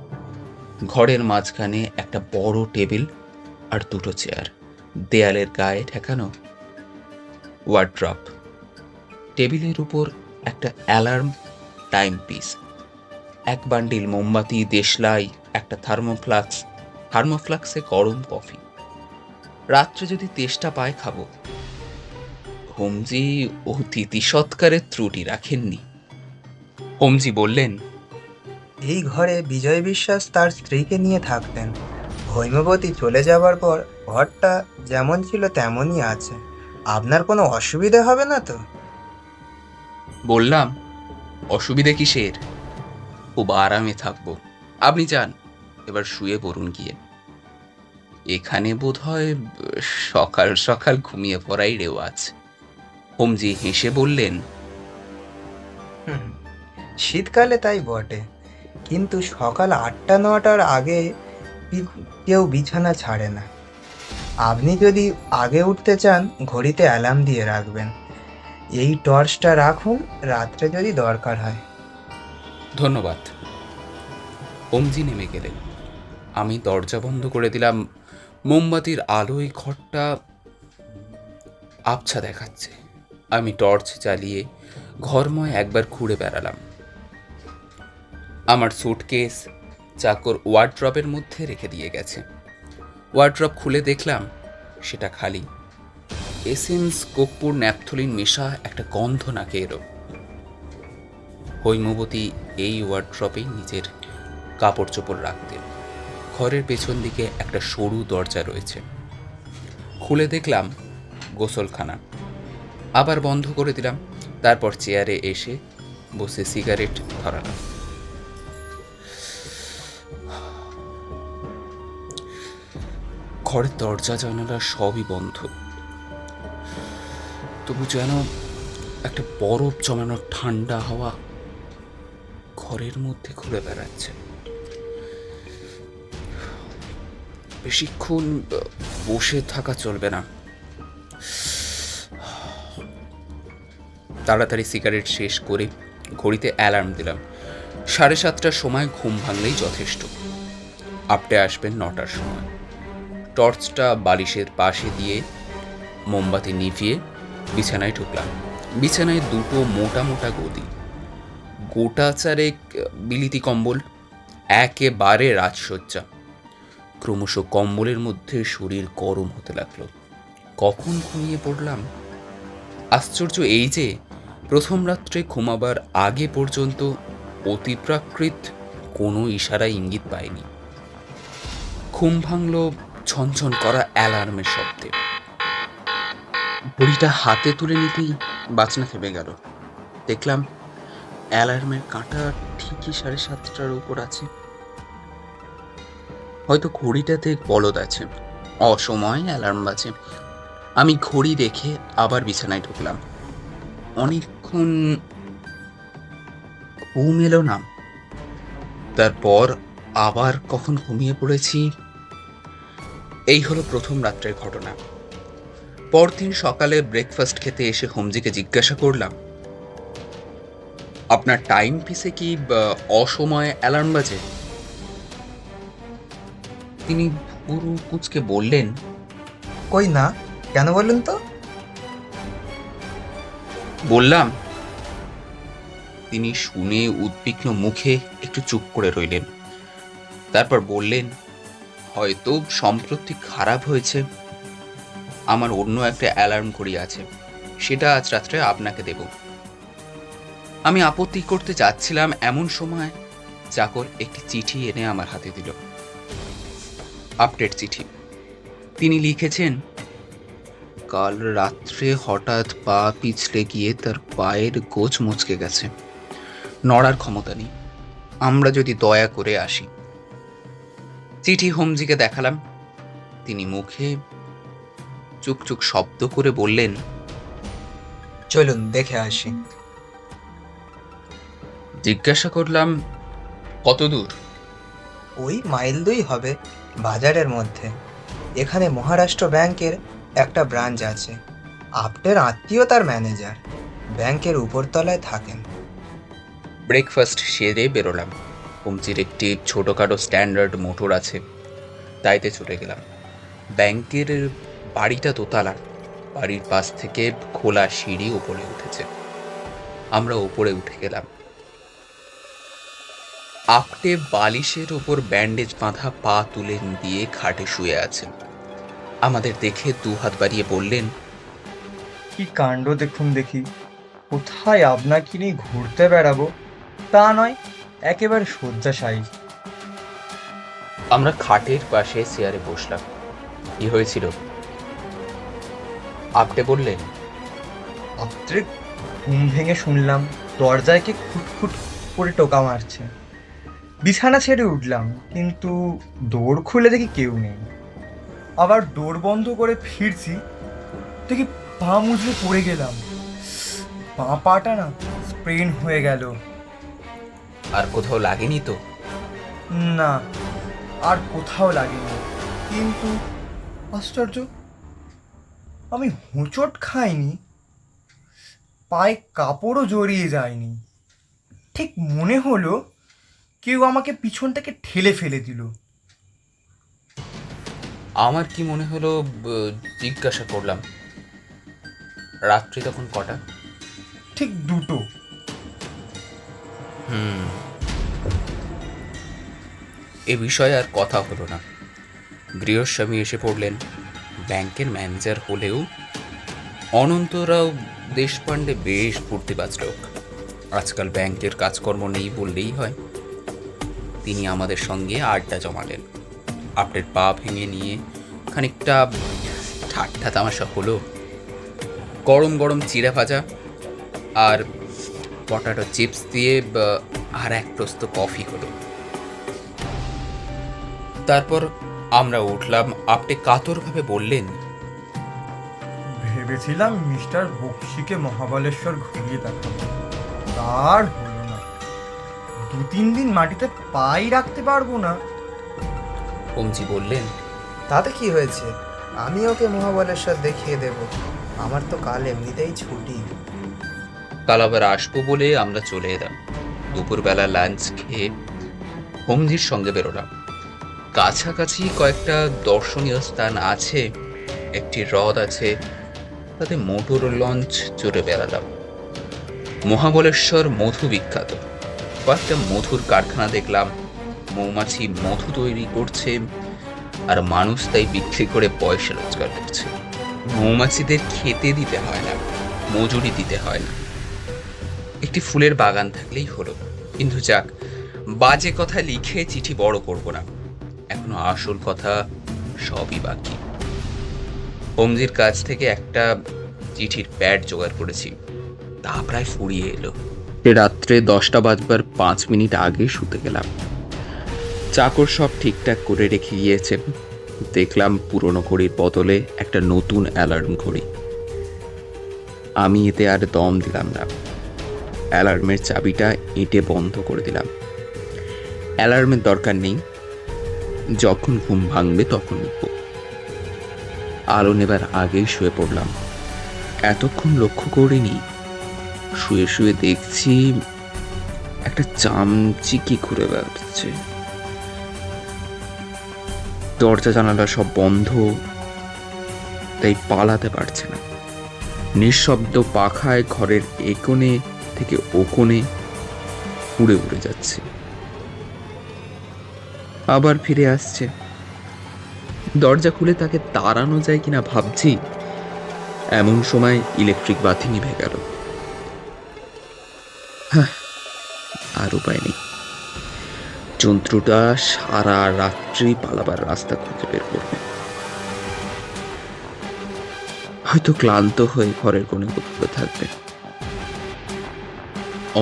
ঘরের মাঝখানে একটা বড় টেবিল আর 2টো চেয়ার। দেয়ালের গায়ে ঠেকানো ওয়ার্ড্রপ। টেবিলের উপর একটা অ্যালার্ম টাইম পিস, এক বান্ডিল মোমবাতি, দেশলাই, একটা থার্মোফ্লাক্সে গরম কফি। রাত্রে যদি তেষ্টা পায় খাবো। হোমজি অতিথি সৎকারের ত্রুটি রাখেননি। হোমজি বললেন, এই ঘরে বিজয় বিশ্বাস তার স্ত্রীকে নিয়ে থাকতেন। হৈমবতী চলে যাবার পর ঘরটা যেমন ছিল তেমনই আছে। আপনার কোনো অসুবিধা হবে না তো? বললাম, অসুবিধে কিসের? খুব আরামে থাকবো। আপনি যান, এবার শুয়ে পড়ুন গিয়ে। এখানে বোধ হয় সকাল সকাল ঘুমিয়ে পড়াই রেওয়াজ। হোমজি হেসে বললেন, হুম, শীতকালে তাই বটে, কিন্তু সকাল 8টা-9টার আগে কেউ বিছানা ছাড়ে না। আপনি যদি আগে উঠতে চান, ঘড়িতে অ্যালার্ম দিয়ে রাখবেন। এই টর্চটা রাখুন, রাত্রে যদি দরকার হয়। ধন্যবাদ। হোমজি নেমে গেলেন। আমি দরজা বন্ধ করে দিলাম। মোমবাতির আলোয় ঘরটা আবছা দেখাচ্ছে। আমি টর্চ জ্বালিয়ে ঘরময় একবার ঘুরে বেড়ালাম। আমার সুটকেস চাকর ওয়ার্ড্রপের মধ্যে রেখে দিয়ে গেছে। ওয়ার্ড্রপ খুলে দেখলাম সেটা খালি। এসেন্স, কর্পূর, ন্যাপথলিন মেশা একটা গন্ধ নাকে এলো। হৈমবতী এই ওয়ার্ড্রপেই নিজের কাপড় চোপড় রাখতেন। ঘরের পেছন দিকে একটা সরু দরজা রয়েছে। খুলে দেখলাম গোসলখানা। আবার বন্ধ করে দিলাম। তারপর চেয়ারে এসে বসে সিগারেট ধরালাম। ঘরের দরজা জানালা সবই বন্ধ, তবু যেন একটা বরফ জমানো ঠান্ডা হাওয়া ঘরের মধ্যে ঘুরে বেড়াচ্ছে। বেশিক্ষণ বসে থাকা চলবে না। তাড়াতাড়ি সিগারেট শেষ করে ঘড়িতে অ্যালার্ম দিলাম। 7:30টার সময় ঘুম ভাঙলেই যথেষ্ট। আপটে আসবেন 9টার সময়। টর্চটা বালিশের পাশে দিয়ে মোমবাতি নিভিয়ে বিছানায় ঢুকলাম। বিছানায় দুটো মোটা মোটা গদি, গোটা চারেক বিলিতি কম্বল, একেবারে রাজসজ্জা। ক্রমশ কম্বলের মধ্যে শরীর গরম হতে লাগলো। কখন ঘুমিয়ে পড়লাম? আশ্চর্য এই যে প্রথম রাত্রে ঘুমাবার আগে পর্যন্ত অতিপ্রাকৃত কোনো ইশারা ইঙ্গিত পাইনি। ঘুম ভাঙল ঝনঝন করা অ্যালার্মের শব্দে। ঘড়িটা হাতে তুলে নিতেই বাজনা থেমে গেল। দেখলাম অ্যালার্মের কাঁটা ঠিকই 7:30টার উপর আছে। হয়তো ঘড়িটাতে বলদ আছে, অসময় অ্যালার্ম বাজে। আমি ঘড়ি রেখে আবার বিছানায় ঢুকলাম। অনেকক্ষণ ঘুম এলো না। তারপর আবার কখন ঘুমিয়ে পড়েছি। এই হলো প্রথম রাত্রের ঘটনা। পরদিন সকালে ব্রেকফাস্ট খেতে এসে হোমজিকে জিজ্ঞাসা করলাম, আপনার টাইম পিসে কি অসময়ে অ্যালার্ম বাজে? তিনি পুরো কুচকে বললেন, কই না, কেন বলুন তো? বললাম। তিনি শুনে উদ্বিগ্ন মুখে একটু চুপ করে রইলেন। তারপর বললেন, হয়তো সম্প্রতি খারাপ হয়েছে। আমার অন্য একটা অ্যালার্ম ঘড়ি আছে, সেটা আজ রাত্রে আপনাকে দেব। আমি আপত্তি করতে যাচ্ছিলাম, এমন সময় চাকর একটি চিঠি এনে আমার হাতে দিল। আপডেট চিঠি। তিনি লিখেছেন, কাল রাত্রে হঠাৎ পা পিছলে গিয়ে তার পায়ের গোছ মচকে গেছে, নড়ার ক্ষমতা নেই। আমরা যদি দয়া করে আসি। চিঠি হোমজিকে দেখালাম। তিনি মুখে চুকচুক শব্দ করে বললেন, চলুন দেখে আসি। জিজ্ঞাসা করলাম, কত দূর? ওই মাইল 2 হবে, বাজারের মধ্যে। এখানে মহারাষ্ট্র ব্যাংকের একটা ব্রাঞ্চ আছে। আপনার আত্মীয় তার ম্যানেজার, ব্যাংকের উপরতলায় থাকেন। ব্রেকফাস্ট সেরে বেরোলাম। হোমজির একটি ছোটখাটো স্ট্যান্ডার্ড মোটর আছে, তাইতে চলে গেলাম। ব্যাংকের বাড়িটা দোতলা। বাড়ির পাশ থেকে খোলা সিঁড়ি উপরে উঠেছে। আমরা উপরে উঠে গেলাম। আপটে বালিশের ওপর ব্যান্ডেজ বাঁধা পা তুলে দিয়ে খাটে শুয়ে আছেন। আমাদের দেখে 2 হাত বাড়িয়ে বললেন, কি কাণ্ড দেখুন দেখি! কোথায় আপনাকে নিয়ে ঘুরতে বেড়াবো তা নয়, একেবারে শয্যাশায়ী। আমরা খাটের পাশে চেয়ারে বসলাম। কি হয়েছিল? আপটে বললেন, রাত্রে ঘুম ভেঙে শুনলাম দরজায় কে খুটখুট করে টোকা মারছে। বিছানা ছেড়ে উঠলাম, কিন্তু দৌড় খুলে দেখি কেউ নেই। আবার দৌড় বন্ধ করে ফিরছি, দেখি পা মুচড়ে পড়ে গেলাম। বাঁ পাটা না স্প্রেন হয়ে গেল। আর কোথাও লাগেনি তো? না, আর কোথাও লাগেনি। কিন্তু আশ্চর্য, আমি হোঁচট খাইনি, পায়ে কাপড়ও জড়িয়ে যায়নি। ঠিক মনে হলো কেউ আমাকে পিছন থেকে ঠেলে ফেলে দিল। আমার কি মনে হলো, জিজ্ঞাসা করলাম, রাত্রি তখন কটা? ঠিক 2টো। এ বিষয়ে আর কথা হলো না। গৃহস্বামী এসে পড়লেন। ব্যাংকের ম্যানেজার হলেও অনন্তরাও দেশপাণ্ডে বেশ ফুর্তিবাজ লোক। আজকাল ব্যাংকের কাজকর্ম নেই বললেই হয়। তিনি আমাদের সঙ্গে আড্ডা জমালেন। আপনার পা ভেঙে নিয়ে খানিকটা ঠাট্টা তামাশা হলো। গরম গরম চিড়া ভাজা আর পটাটো চিপস দিয়ে আর এক প্রস্ত কফি হলো। তারপর আমরা উঠলাম। আপনি কাতরভাবে বললেন, ভেবেছিলাম মিস্টার বক্সিকে মহাবলেশ্বর ঘুরিয়ে দেখাবো, তার হলো না। 2-3 দিন মাটিতে পাই রাখতে পারবো না। ওমজি বললেন, তাতে কি হয়েছে, আমি ওকে মহাবলেশ্বর দেখিয়ে দেব। আমার তো কাল এমনিতেই ছুটি। কাল আবার আসবো বলে আমরা চলে এলাম। দুপুরবেলা লাঞ্চ খেয়ে হোমজির সঙ্গে বেরোলাম। কাছাকাছি কয়েকটা দর্শনীয় স্থান আছে, একটি হ্রদ আছে, তাতে মোটর লঞ্চ চড়ে বেড়ালাম। মহাবলেশ্বর মধু বিখ্যাত, কয়েকটা মধুর কারখানা দেখলাম। মৌমাছি মধু তৈরি করছে আর মানুষ তাই বিক্রি করে পয়সা রোজগার করছে। মৌমাছিদের খেতে দিতে হয় না, মজুরি দিতে হয় না। একটি ফুলের বাগান থাকলেই হলো। কিন্তু যাক, বাজে কথা লিখে চিঠি বড় করব না, এখনো আসল কথা সবই বাকি। হোমজির কাছ থেকে একটা চিঠির প্যাড জোগাড় করেছি, তা প্রায় ফুরিয়ে এলো। রাত্রে 10টা বাজবার 5 মিনিট আগে শুতে গেলাম। চাকর সব ঠিকঠাক করে রেখে গিয়েছে। দেখলাম পুরনো ঘড়ির বদলে একটা নতুন অ্যালার্ম ঘড়ি। আমি এতে আর দম দিলাম না। অ্যালার্মের চাবিটা এঁটে বন্ধ করে দিলাম। অ্যালার্মের দরকার নেই, যখন ঘুম ভাঙবে তখন উঠব। আলো নেবার আগেই শুয়ে পড়লাম। এতক্ষণ লক্ষ্য করিনি, শুয়ে শুয়ে দেখছি একটা চামচিকি ঘুরে বেড়াচ্ছে। দরজা জানালা সব বন্ধ, তাই পালাতে পারছে না। নিঃশব্দ পাখায় ঘরের এ কোণে থেকে ও কোণে উড়ে উড়ে যাচ্ছে, আবার ফিরে আসছে। দরজা খুলে তাকে তাড়ানো যায় কিনা ভাবছি, এমন সময় ইলেকট্রিক বাতি নিভে গেল। আর উপায় নেই, যন্ত্রটা সারা রাত্রি পালাবার রাস্তা খুঁজে বের করবে। হয়তো ক্লান্ত হয়ে ঘরের কোণে কোথাও থাকবে।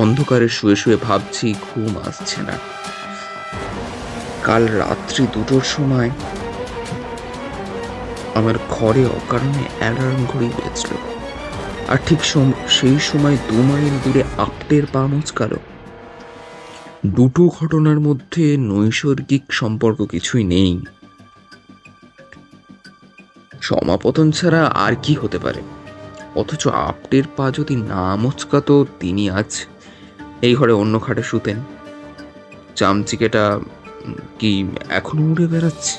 অন্ধকারে শুয়ে শুয়ে ভাবছি, ঘুম আসছে না। কাল রাত্রি 2টোর সময় আমার ঘরে অকারণে অ্যালার্ম ঘড়ি বেজল, আর ঠিক সেই সময় 2 মাইল দূরে আপটের পা মুচকালো। দুটো ঘটনার মধ্যে নৈসর্গিক সম্পর্ক কিছুই নেই। সমাপতন ছাড়া আর কি হতে পারে? অথচ আপটের পা যদি না মুচকাতো, তিনি আজ এই ঘরে অন্য খাটে শুতেন। চামচিকেটা কি এখনো উড়ে বেড়াচ্ছে?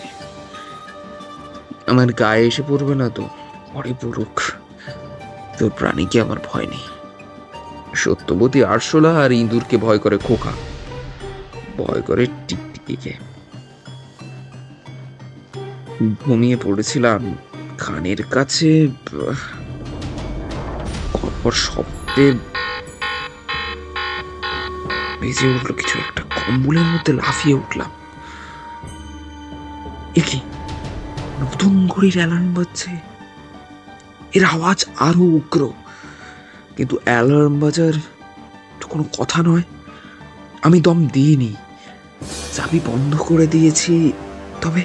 আমার গায়ে এসে পড়বে না তো? পরে পড়ুক, তোর প্রাণীকে আমার ভয় নেই। সত্যবতী আরশোলা আর ইঁদুরকে ভয় করে খোকা, ভয় করে টিকটিকিকে। ঘুমিয়ে পড়েছিলাম, কানের কাছে পরপর শব্দে বেজে উঠলো কিছু একটা। কম্বলের মধ্যে লাফিয়ে উঠলাম। এ কি, নতুন ঘড়ির অ্যালার্ম বাজছে! এর আওয়াজ আরো উগ্র, কিন্তু অ্যালার্ম বাজার তো কোনো কথা নয়। আমি দম দিইনি, চাবি বন্ধ করে দিয়েছি। তবে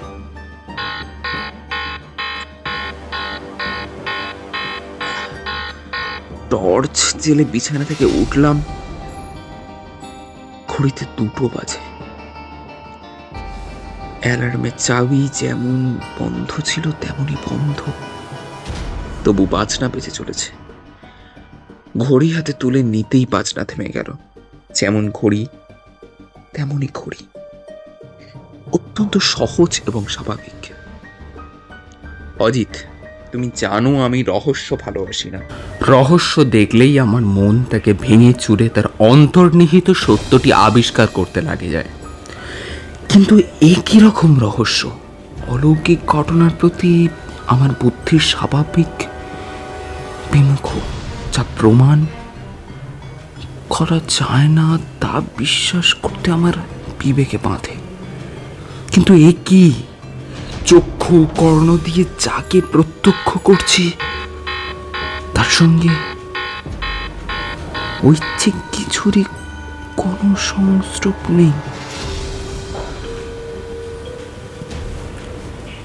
টর্চ জেলে বিছানা থেকে উঠলাম। ঘড়িতে 2টো বাজে। অ্যালার্মের চাবি যেমন বন্ধ ছিল তেমনই বন্ধ, তবু বাজনা বেজে চলেছে। ঘড়ি হাতে তুলে নিতেই বাজনা থেমে গেল। যেমন ঘড়ি তেমনই ঘড়ি, অত্যন্ত সহজ এবং স্বাভাবিক। অজিত, তুমি জানো আমি রহস্য ভালোবাসি না। রহস্য দেখলেই আমার মন তাকে ভেঙে চুরে তার অন্তর্নিহিত সত্যটি আবিষ্কার করতে লাগে যায়। কিন্তু এ কি রকম রহস্য? অলৌকিক ঘটনার প্রতি আমার বুদ্ধির স্বাভাবিক বিমুখ, যা প্রমাণ করা যায় না তা বিশ্বাস করতে আমার বিবেকে বাঁধে। কিন্তু এ কি? চক্ষু কর্ণ দিয়ে যাকে প্রত্যক্ষ করছি তার সঙ্গে ঐচ্ছিক কিছুরই কোনো সংস্রব নেই।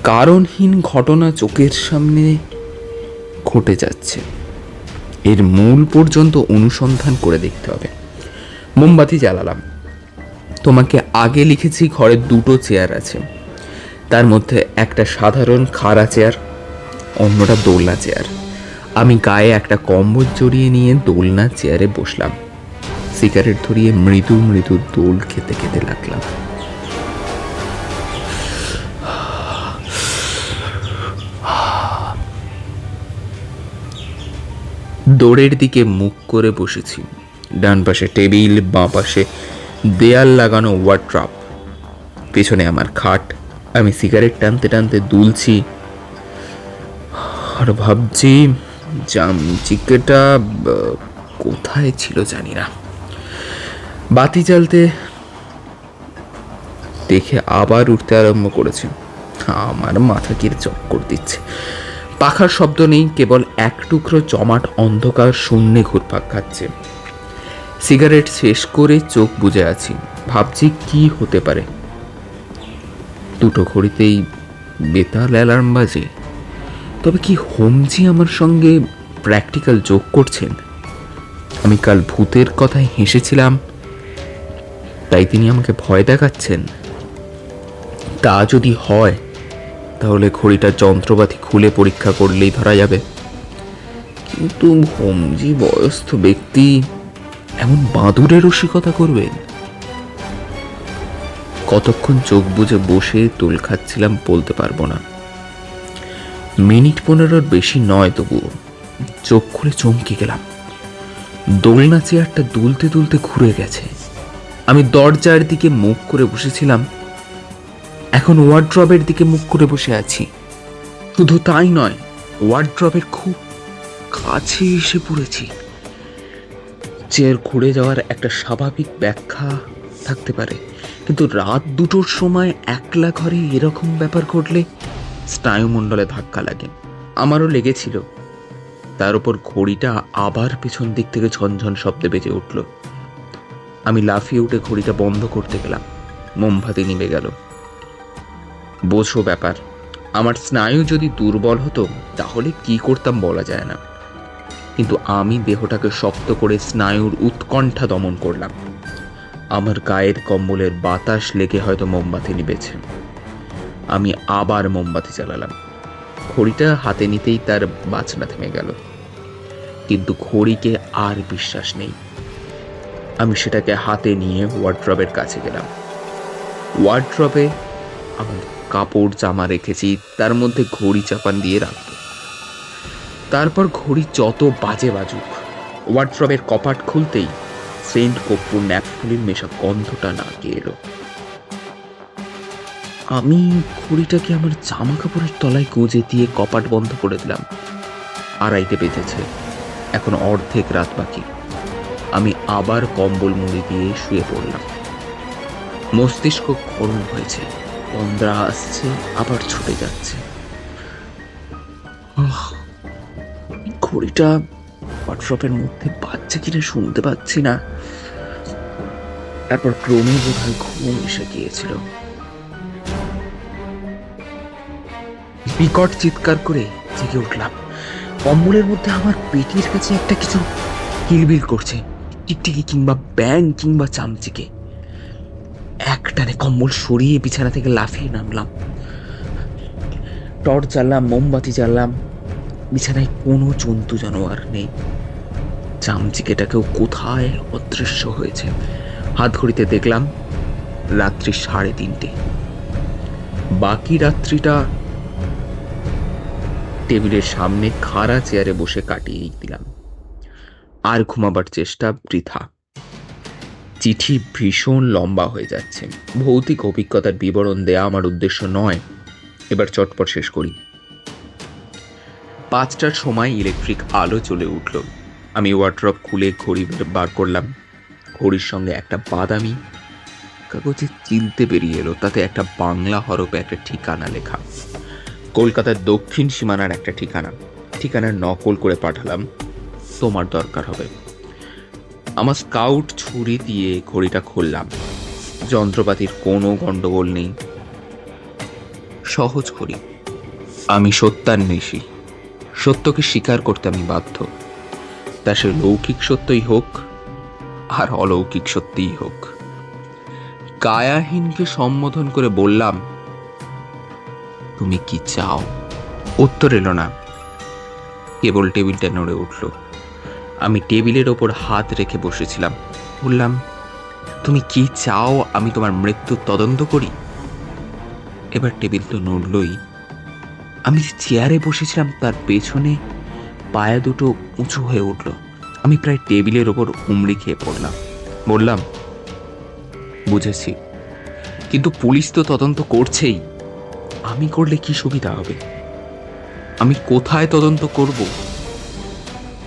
কারণহীন ঘটনা চোখের সামনে ঘটে যাচ্ছে, এর মূল পর্যন্ত অনুসন্ধান করে দেখতে হবে। মোমবাতি জ্বালালাম। তোমাকে আগে লিখেছি ঘরে 2টো চেয়ার আছে, তার মধ্যে একটা সাধারণ খাড়া চেয়ার, অন্যটা দোলনা চেয়ার। আমি গায়ে একটা কম্বল জড়িয়ে নিয়ে দোলনা চেয়ারে বসলাম। সিগারেট ধরিয়ে মৃদু মৃদু দোল খেতে খেতে লাগলাম। দৌড়ের দিকে মুখ করে বসেছি। ডান পাশে টেবিল, বাঁ পাশে দেয়াল লাগানো ওয়ার্ড্রপ, পেছনে আমার খাট। আমি সিগারেট টানতে টানতে দুলছি আর ভাবছি চামচিকেটা কোথায় ছিল জানি না। বাতি জ্বালতে দেখে আবার উঠতে আরম্ভ করেছে। আমার মাথা কি চক্কর দিচ্ছে। পাখার শব্দ নেই, কেবল এক টুকরো জমাট অন্ধকার শূন্যে ঘুরপাক খাচ্ছে। সিগারেট শেষ করে চোখ বুজে আছি, ভাবছি কি হতে পারে। 2টো ঘড়িতেই বেতাল অ্যালার্ম বাজে। তবে কি হোমজি আমার সঙ্গে প্র্যাকটিক্যাল যোগ করছেন? আমি কাল ভূতের কথায় হেসেছিলাম, তাই তিনি আমাকে ভয় দেখাচ্ছেন? তা যদি হয় তাহলে ঘড়িটার যন্ত্রপাতি খুলে পরীক্ষা করলেই ধরা যাবে। কিন্তু হোমজি বয়স্ক ব্যক্তি, এমন বাঁদুরের রসিকতা করবেন? কতক্ষণ চোখ বুজে বসে তোল খাচ্ছিলাম বলতে পারবো না। মিনিট 15-র বেশি নয়, তবুও চোখ খুলে চমকে গেলাম। দোলনা চেয়ারটা দুলতে দুলতে ঘুরে গেছে। আমি দরজার দিকে মুখ করে বসেছিলাম, এখন ওয়ার্ড্রবের দিকে মুখ করে বসে আছি। শুধু তাই নয়, ওয়ার্ড্রবের খুব কাছে এসে পড়েছি। চেয়ার ঘুরে যাওয়ার একটা স্বাভাবিক ব্যাখ্যা থাকতে পারে, কিন্তু রাত 2টোর সময় একলা ঘরে এরকম ব্যাপার ঘটলে স্নায়ুমণ্ডলে ধাক্কা লাগে। আমারও লেগেছিল। তার উপর ঘড়িটা আবার পিছন দিক থেকে ঝনঝন শব্দে বেজে উঠল। আমি লাফিয়ে উঠে ঘড়িটা বন্ধ করতে গেলাম। মোমবাতি নিভে গেল। বোঝো ব্যাপার, আমার স্নায়ু যদি দুর্বল হতো তাহলে কি করতাম বলা যায় না, কিন্তু আমি দেহটাকে শক্ত করে স্নায়ুর উৎকণ্ঠা দমন করলাম। আমার গায়ের কম্বলের বাতাস লেগে হয়তো মোমবাতি নিবেছে। আমি আবার মোমবাতি জ্বালালাম। ঘড়িটা হাতে নিতেই তার বাজনা থেমে গেল, কিন্তু ঘড়িকে আর বিশ্বাস নেই। আমি সেটাকে হাতে নিয়ে ওয়ার্ড্রবের কাছে গেলাম। ওয়ার্ড্রবে আমার কাপড় জামা রেখেছি, তার মধ্যে ঘড়ি চাপান দিয়ে রাখবো। তারপর ঘড়ি যত বাজে বাজুক, ওয়ার্ড্রবের কপাট খুলতেই সেন্ট কর্পূর ন্যাপথলিন মেশা গন্ধটা নাকে এলো। আমি ঘড়িটাকে আমার জামা কাপড়ের তলায় গুঁজে দিয়ে কপাট বন্ধ করে দিলাম। 2:30 বেজেছে, এখন অর্ধেক রাত বাকি। আমি আবার কম্বল মুড়ি দিয়ে শুয়ে পড়লাম। মস্তিষ্ক গরম হয়েছে, তন্দ্রা আসছে, আবার ছুটে যাচ্ছে। ঘড়িটা ওয়ার্ড্রপের মধ্যে বাচ্চা কিনা শুনতে পাচ্ছি না। তারপর ক্রমে বোধহয় ঘুম এসে গিয়েছিল। বিকট চিৎকার করে জেগে উঠলাম। কম্বলের মধ্যে আমার পেটের কাছে একটা কিছু কিলবিল করছে, টিকটিকি কিংবা ব্যাং কিংবা চামচিকে। একটানে কম্বল সরিয়ে বিছানা থেকে লাফিয়ে নামলাম। টর্চ জ্বাললাম, মোমবাতি জ্বাললাম। বিছানায় কোনো জন্তু জানোয়ার নেই। চামচিকেটাকেও কোথায় অদৃশ্য হয়েছে। হাত ঘড়িতে দেখলাম রাত্রি 3:30। বাকি রাত্রিটা টেবিলের সামনে খাড়া চেয়ারে বসে কাটিয়েই দিলাম। আর ঘুমাবার চেষ্টা বৃথা। চিঠি ভীষণ লম্বা হয়ে যাচ্ছে। ভৌতিক অভিজ্ঞতার বিবরণ দেয়া আমার উদ্দেশ্য নয়। এবার চটপট শেষ করি। 5টার সময় ইলেকট্রিক আলো জ্বলে উঠল। আমি ওয়ার্ড্রপ খুলে ঘড়ি বার করলাম। ঘড়ির সঙ্গে একটা বাদামি কাগজে চিলতে বেরিয়ে এলো, তাতে একটা বাংলা হরফে একটা ঠিকানা লেখা। কলকাতার দক্ষিণ সীমানার একটা ঠিকানার নকল করে পাঠালাম, তোমার দরকার হবে। আমার স্কাউট ছুরি দিয়ে ঘড়িটা খুললাম। যন্ত্রপাতির কোনো গন্ডগোল নেই, সহজ ঘড়ি। আমি সত্যান্বেষী, সত্যকে স্বীকার করতে আমি বাধ্য, তা সে লৌকিক সত্যই হোক আর অলৌকিক সত্যিই হোক। কায়াহীনকে সম্বোধন করে বললাম, তুমি কি চাও? উত্তর এলো না, কেবল টেবিলটা নড়ে উঠল। আমি টেবিলের ওপর হাত রেখে বসেছিলাম। বললাম, তুমি কি চাও আমি তোমার মৃত্যুর তদন্ত করি? এবার টেবিল তো নড়লই। আমি যে চেয়ারে বসেছিলাম তার পেছনে পায়া দুটো উঁচু হয়ে উঠল। আমি প্রায় টেবিলের ওপর হুমড়ি খেয়ে পড়লাম। বললাম, বুঝেছি, কিন্তু পুলিশ তো তদন্ত করছেই। আমি করলে কি সুবিধা হবে? আমি কোথায় তদন্ত করব?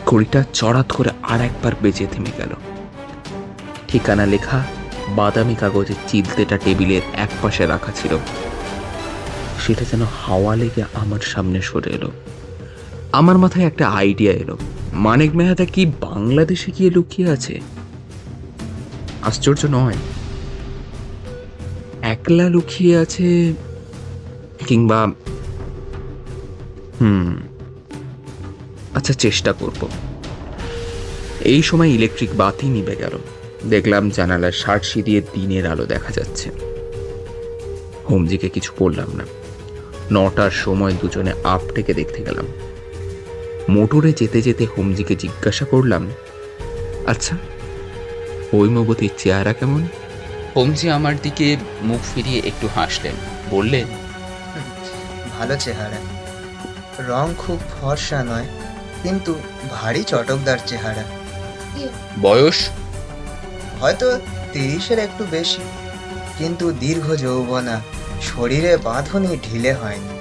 ঘড়িটা চড়াত করে আর একবার বেজে থেমে গেল। ঠিকানা লেখা বাদামি কাগজের চিলতেটা টেবিলের এক পাশে রাখা ছিল। সেটা যেন হাওয়া লেগে আমার সামনে সরে এলো। আমার মাথায় একটা আইডিয়া এলো। মানিক মেহতা কি বাংলাদেশে গিয়ে লুকিয়ে আছে? আশ্চর্য নয়। একলা লুকিয়ে আছে, কিংবা আচ্ছা, চেষ্টা করব। এই সময় ইলেকট্রিক বাতি নিভে গেল। দেখলাম জানালার সার্সি দিয়ে দিনের আলো দেখা যাচ্ছে। হোমজিকে কিছু বললাম না। 9টার সময় দুজনে আপটেকে দেখতে গেলাম। মোটরে যেতে যেতে হোমজিকে জিজ্ঞাসা করলাম, আচ্ছা, হৈমবতীর চেহারা কেমন? হোমজি আমার দিকে মুখ ফিরিয়ে একটু হাসলেন, বললেন, ভালো চেহারা, রং খুব ফর্সা নয়, কিন্তু ভারী চটকদার চেহারা। বয়স? হয়তো 30-এর একটু বেশি, কিন্তু দীর্ঘ যৌবনা, শরীরে বাঁধনি ঢিলে হয়নি।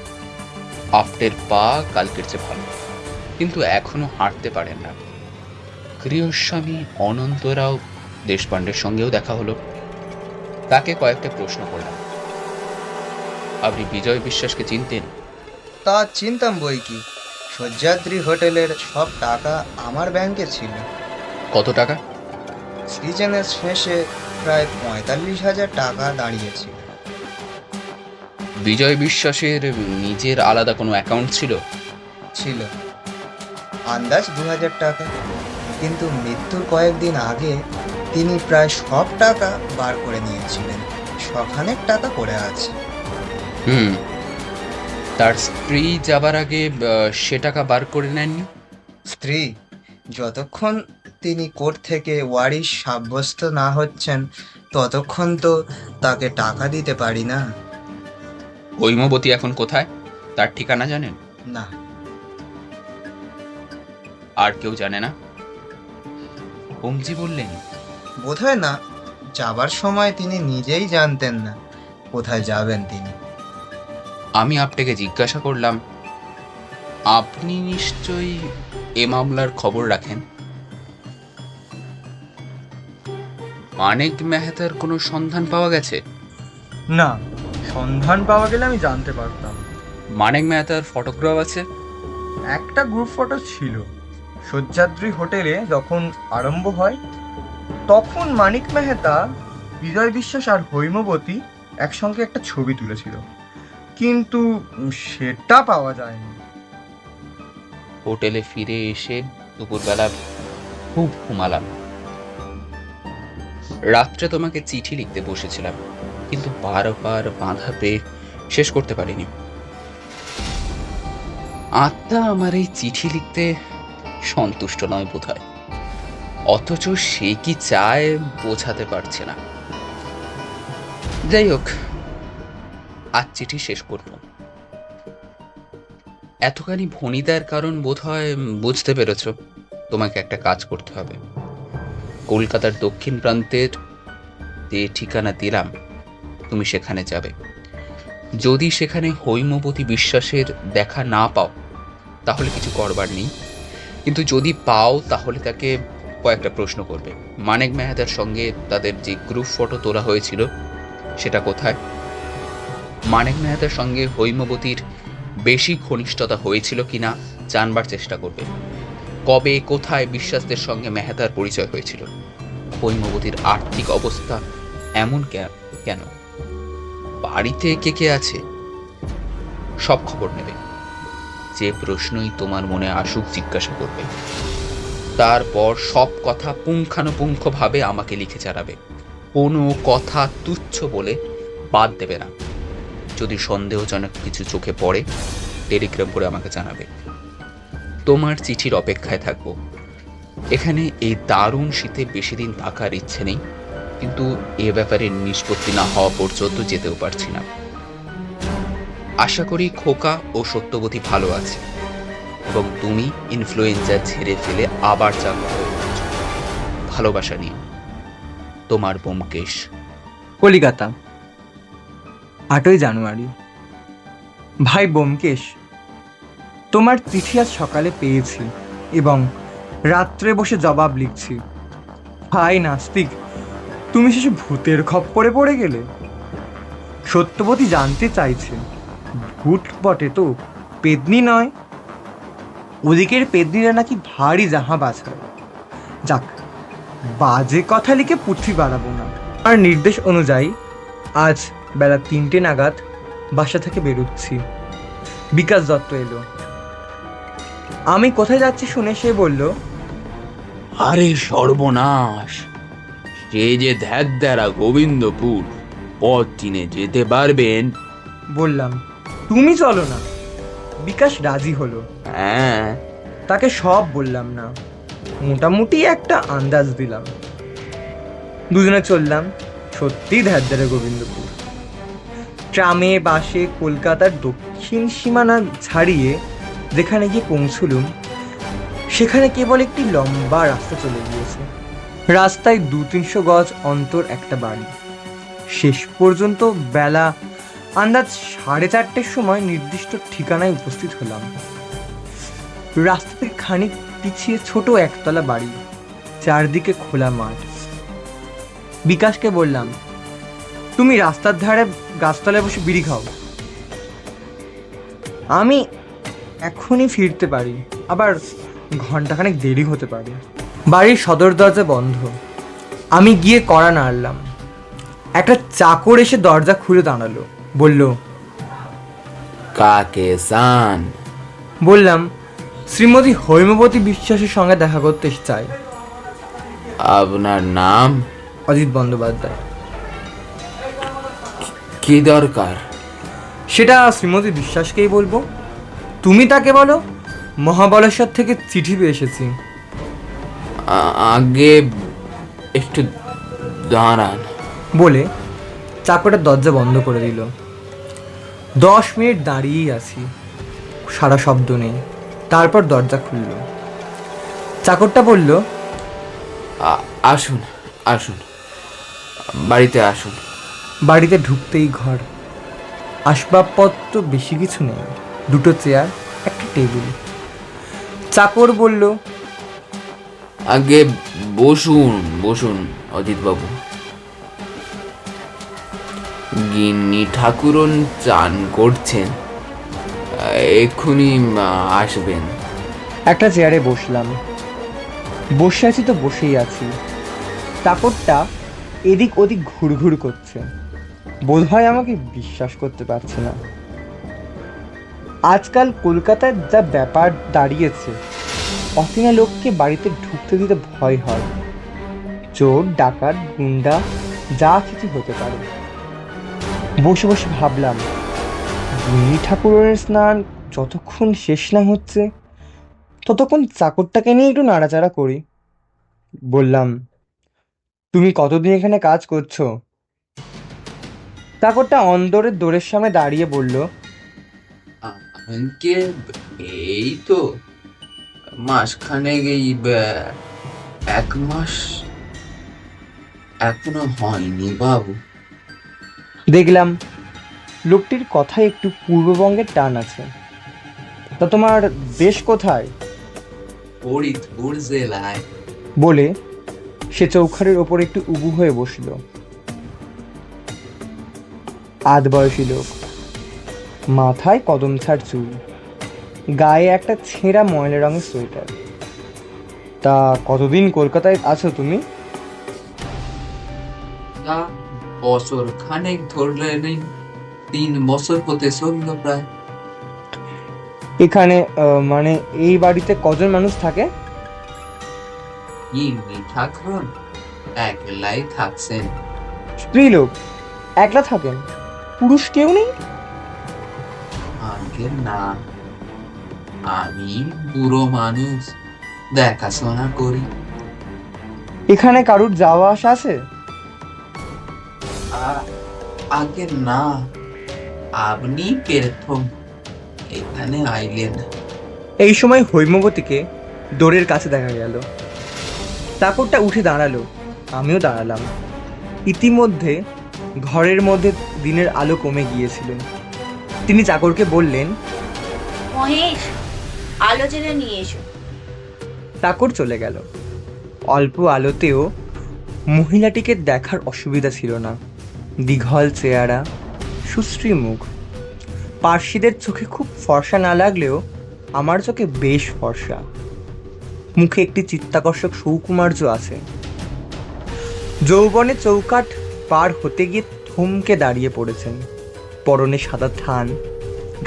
আপটের পা কালকের চেয়ে ভালো, কিন্তু এখনো হাঁটতে পারেন না। গৃহস্বামী অনন্তরাও দেশপাণ্ডের সঙ্গেও দেখা হলো। তাকে কয়েকটা প্রশ্ন করলাম। আপনি বিজয় বিশ্বাসকে চিনতেন? তা চিনতাম বই কি, সহ্যাদ্রি হোটেলের সব টাকা আমার ব্যাংকে ছিল। কত টাকা? সিজনের শেষে প্রায় 45,000 টাকা দাঁড়িয়েছিল। বিজয় বিশ্বাসের নিজের আলাদা কোনো অ্যাকাউন্ট ছিল? ছিল, আন্দাজ 2,000 টাকা, কিন্তু মৃত্যুর কয়েকদিন আগে তিনি প্রায় সব টাকা বার করে নিয়েছিলেন। সখানেক টাকা পড়ে আছে। তার স্ত্রী যাবার আগে সে টাকা বার করে নেননি? স্ত্রী, যতক্ষণ তিনি কোর্ট থেকে ওয়ারিশ সাব্যস্ত না হচ্ছেন ততক্ষণ তো তাকে টাকা দিতে পারি না। হৈমবতী এখন কোথায়, তার ঠিকানা জানেন? না। আর কেউ জানে না? হোমজি বললেন, বোধহয় না, যাবার সময় তিনি নিজেই জানতেন না কোথায় যাবেন তিনি। আমি আপনাকে জিজ্ঞাসা করলাম, আপনি নিশ্চয়ই এ মামলার খবর রাখেন? মানিক মেহতার কোনো সন্ধান পাওয়া গেছে? না, সন্ধান পাওয়া গেলে আমি জানতে পারতাম। মানিক মেহতার ফটোগ্রাফ আছে? একটা গ্রুপ ফটো ছিল। সহ্যাদ্রি হোটেলে যখন আরম্ভ হয় তখন মানিক মেহতা, বিজয় বিশ্বাস আর হৈমবতী একসঙ্গে একটা ছবি তুলেছিল, কিন্তু সেটা পাওয়া যায়নি। হোটেলে ফিরে এসে দুপুরবেলা খুব ঘুমালাম। রাত্রে তোমাকে চিঠি লিখতে বসেছিলাম, কিন্তু বারবার বাধা পেয়ে শেষ করতে পারিনি। আত্মা আমার এই চিঠি লিখতে সন্তুষ্ট নয় বোধহয়, অথচ সে কি চায় বোঝাতে পারছে না। যাই হোক, আজ চিঠি শেষ করব। এতখানি ভনিতার কারণ বোধহয় বুঝতে পেরেছ। তোমাকে একটা কাজ করতে হবে। কলকাতার দক্ষিণ প্রান্তের যে ঠিকানা দিলাম তুমি সেখানে যাবে। যদি সেখানে হৈমবতী বিশ্বাসের দেখা না পাও তাহলে কিছু করবার নেই, কিন্তু যদি পাও তাহলে তাকে কয়েকটা প্রশ্ন করবে। মানিক মেহতার সঙ্গে তাদের যে গ্রুপ ফটো তোলা হয়েছিল সেটা কোথায়? মানিক মেহতার সঙ্গে হৈমবতীর বেশি ঘনিষ্ঠতা হয়েছিল কিনা জানবার চেষ্টা করবে। কবে কোথায় বিশ্বাসদের সঙ্গে মেহতার পরিচয় হয়েছিল? হৈমবতীর আর্থিক অবস্থা এমন কেন? বাড়িতে কে কে আছে? সব খবর নেবে। যে প্রশ্নই তোমার মনে আসুক জিজ্ঞাসা করবে, তারপর সব কথা পুঙ্খানুপুঙ্খভাবে আমাকে লিখে জানাবে। কোনো কথা তুচ্ছ বলে বাদ দেবে না। যদি সন্দেহজনক কিছু চোখে পড়ে টেলিগ্রাম করে আমাকে জানাবে। তোমার চিঠির অপেক্ষায় থাকবো। এখানে এই দারুণ শীতে বেশি দিন থাকার ইচ্ছে নেই, কিন্তু এ ব্যাপারে নিষ্পত্তি না হওয়া পর্যন্ত যেতেও পারছি না। আশা করি খোকা ও সত্যবতী ভালো আছে এবং তুমি ইনফ্লুয়েঞ্জা ঝেড়ে ফেলে আবার চালু হয়ে উঠেছ। ভালোবাসা নিয়ে, তোমার ব্যোমকেশ। কলিকাতা, 8ই জানুয়ারি। ভাই ব্যোমকেশ, তোমার চিঠি আজ সকালে পেয়েছি এবং রাত্রে বসে জবাব লিখছি। ভাই নাস্তিক, তুমি শেষে ভূতের খপ্পরে পড়ে গেলে। সত্যবতী জানতে চাইছে, ভূত বটে তো, পেদনি নয়। ওদিকের পেদনিরা নাকি ভারী জাহাবাজ হয়। যাক, বাজে কথা লিখে পুঁথি বাড়াবো না। আর নির্দেশ অনুযায়ী আজ বেলা 3টে নাগাদ বাসা থেকে বেরোচ্ছি। বিকাশ দত্ত এলো। আমি কোথায় যাচ্ছি শুনে সে বলল, আরে সর্বনাশ, সে যে ধ্যাদ্দারা গোবিন্দপুর, পথ চিনে যেতে পারবেন? বললাম, তুমি চলো না। বিকাশ রাজি হলো। হ্যাঁ, তাকে সব বললাম না, মোটামুটি একটা আন্দাজ দিলাম। দুজনে চললাম সত্যি ধ্যাদ্দারে গোবিন্দপুর। ট্রামে বাসে কলকাতার দক্ষিণ সীমানা ছাড়িয়ে যেখানে গিয়ে পৌঁছলুম, সেখানে কেবল একটি লম্বা রাস্তা চলে গিয়েছে। রাস্তায় 200-300 গজ অন্তর একটা বাড়ি। শেষ পর্যন্ত বেলা আন্দাজ 4:30-র সময় নির্দিষ্ট ঠিকানায় উপস্থিত হলাম। রাস্তা থেকে খানিক পিছিয়ে ছোট একতলা বাড়ি, চারদিকে খোলা মাঠ। বিকাশকে বললাম, তুমি রাস্তার ধারে গাছতলায় বসে বিড়ি খাও, আমি এখনই ফিরতে পারি, আবার ঘন্টাখানেক দেরি হতে পারে। বাড়ির সদর দরজা বন্ধ। আমি গিয়ে কড়া নাড়লাম। একটা চাকর এসে দরজা খুলে দাঁড়ালো, বলল, কাকে সান? বললাম, শ্রীমতী হৈমবতী বিশ্বাসের সঙ্গে দেখা করতে চাই। আপনার নাম? অজিত বন্দ্যোপাধ্যায়। কি দরকার? সেটা শ্রীমতী বিশ্বাসকেই বলবো। তুমি তাকে বলো, মহাবলেশ্বর থেকে চিঠি পেয়ে এসেছি। আগে একটু দাঁড়ান, বলে চাকরটা দরজা বন্ধ করে দিল। 10 মিনিট দাঁড়িয়েই আছি, সারা শব্দ নেই। তারপর দরজা খুলল। চাকরটা বলল, আসুন আসুন, বাড়িতে আসুন। বাড়িতে ঢুকতেই ঘর। আসবাবপত্র বেশি কিছু নেই, 2টো চেয়ার, একটা টেবিল। চাকর বলল, আগে বসুন বসুন অজিতবাবু। গিন্নি ঠাকুরন চান করছেন, এক্ষুনি আসবেন। একটা চেয়ারে বসলাম। বসে আছি তো বসেই আছি। চাকরটা এদিক ওদিক ঘুরঘুর করছে, বোধহয় আমাকে বিশ্বাস করতে পারছে না। আজকাল কলকাতায় যা ব্যাপার দাঁড়িয়েছে, অচেনা লোককে বাড়িতে ঢুকতে দিতে ভয় হয়। চোর, ডাকাত, গুন্ডা যা কিছু হতে পারে। বসে বসে ভাবলাম, গিন্নি ঠাকুরের স্নান যতক্ষণ শেষ না হচ্ছে ততক্ষণ চাকরটাকে নিয়ে একটু নাড়াচাড়া করি। বললাম, তুমি কতদিন এখানে কাজ করছো? চাকরটা অন্দরের দোরের সামনে দাঁড়িয়ে বলল, এই তো মাসখানেক, এই 1 মাস এখনো হয়নি বাবু। দেখলাম লোকটির কথায় একটু পূর্ববঙ্গের টান আছে। তা তোমার দেশ কোথায়? ফরিদপুর জেলায়। বলে সে চৌখারের ওপর একটু উবু হয়ে বসল। আধবয়সী লোক, মাথায় কদম ছাড় চুল, গায়ে একটা ছেঁড়া ময়লা রঙের সোয়েটার। তা কতদিন কলকাতায় আছো তুমি? তা বছর খানেক ধরলে নেই, 3 বছর হতে চলল প্রায়। এখানে মানে এই বাড়িতে কজন মানুষ থাকে? এমনি ঠাকুরন একলাই থাকছেন। স্ত্রীলোক একলা থাকেন, পুরুষ কেউ নেই? আগে না, আমি বুড়ো মানুষ, দেখাশোনা করি। এখানে কারুর যাওয়া আসা আছে? আগে না, আপনি প্রথম এখানে আইলেন। এই সময় হৈমবতীকে দোরের কাছে দেখা গেল। চাকরটা উঠে দাঁড়ালো, আমিও দাঁড়ালাম। ইতিমধ্যে ঘরের মধ্যে দিনের আলো কমে গিয়েছিল। তিনি চাকরকে বললেন, মহেশ, আলো জেলে নিয়ে এসো। চাকর চলে গেল। অল্প আলোতেও মহিলাটিকে দেখার অসুবিধা ছিল না। দীঘল চেহারা, সুশ্রী মুখ। পার্সিদের চোখে খুব ফর্সা না লাগলেও আমার চোখে বেশ ফর্সা। মুখে একটি চিত্তাকর্ষক সৌকুমার্য আছে। যৌবনে চৌকাঠ পার হতে গিয়ে থমকে দাঁড়িয়ে পড়েছেন। পরনে সাদা থান,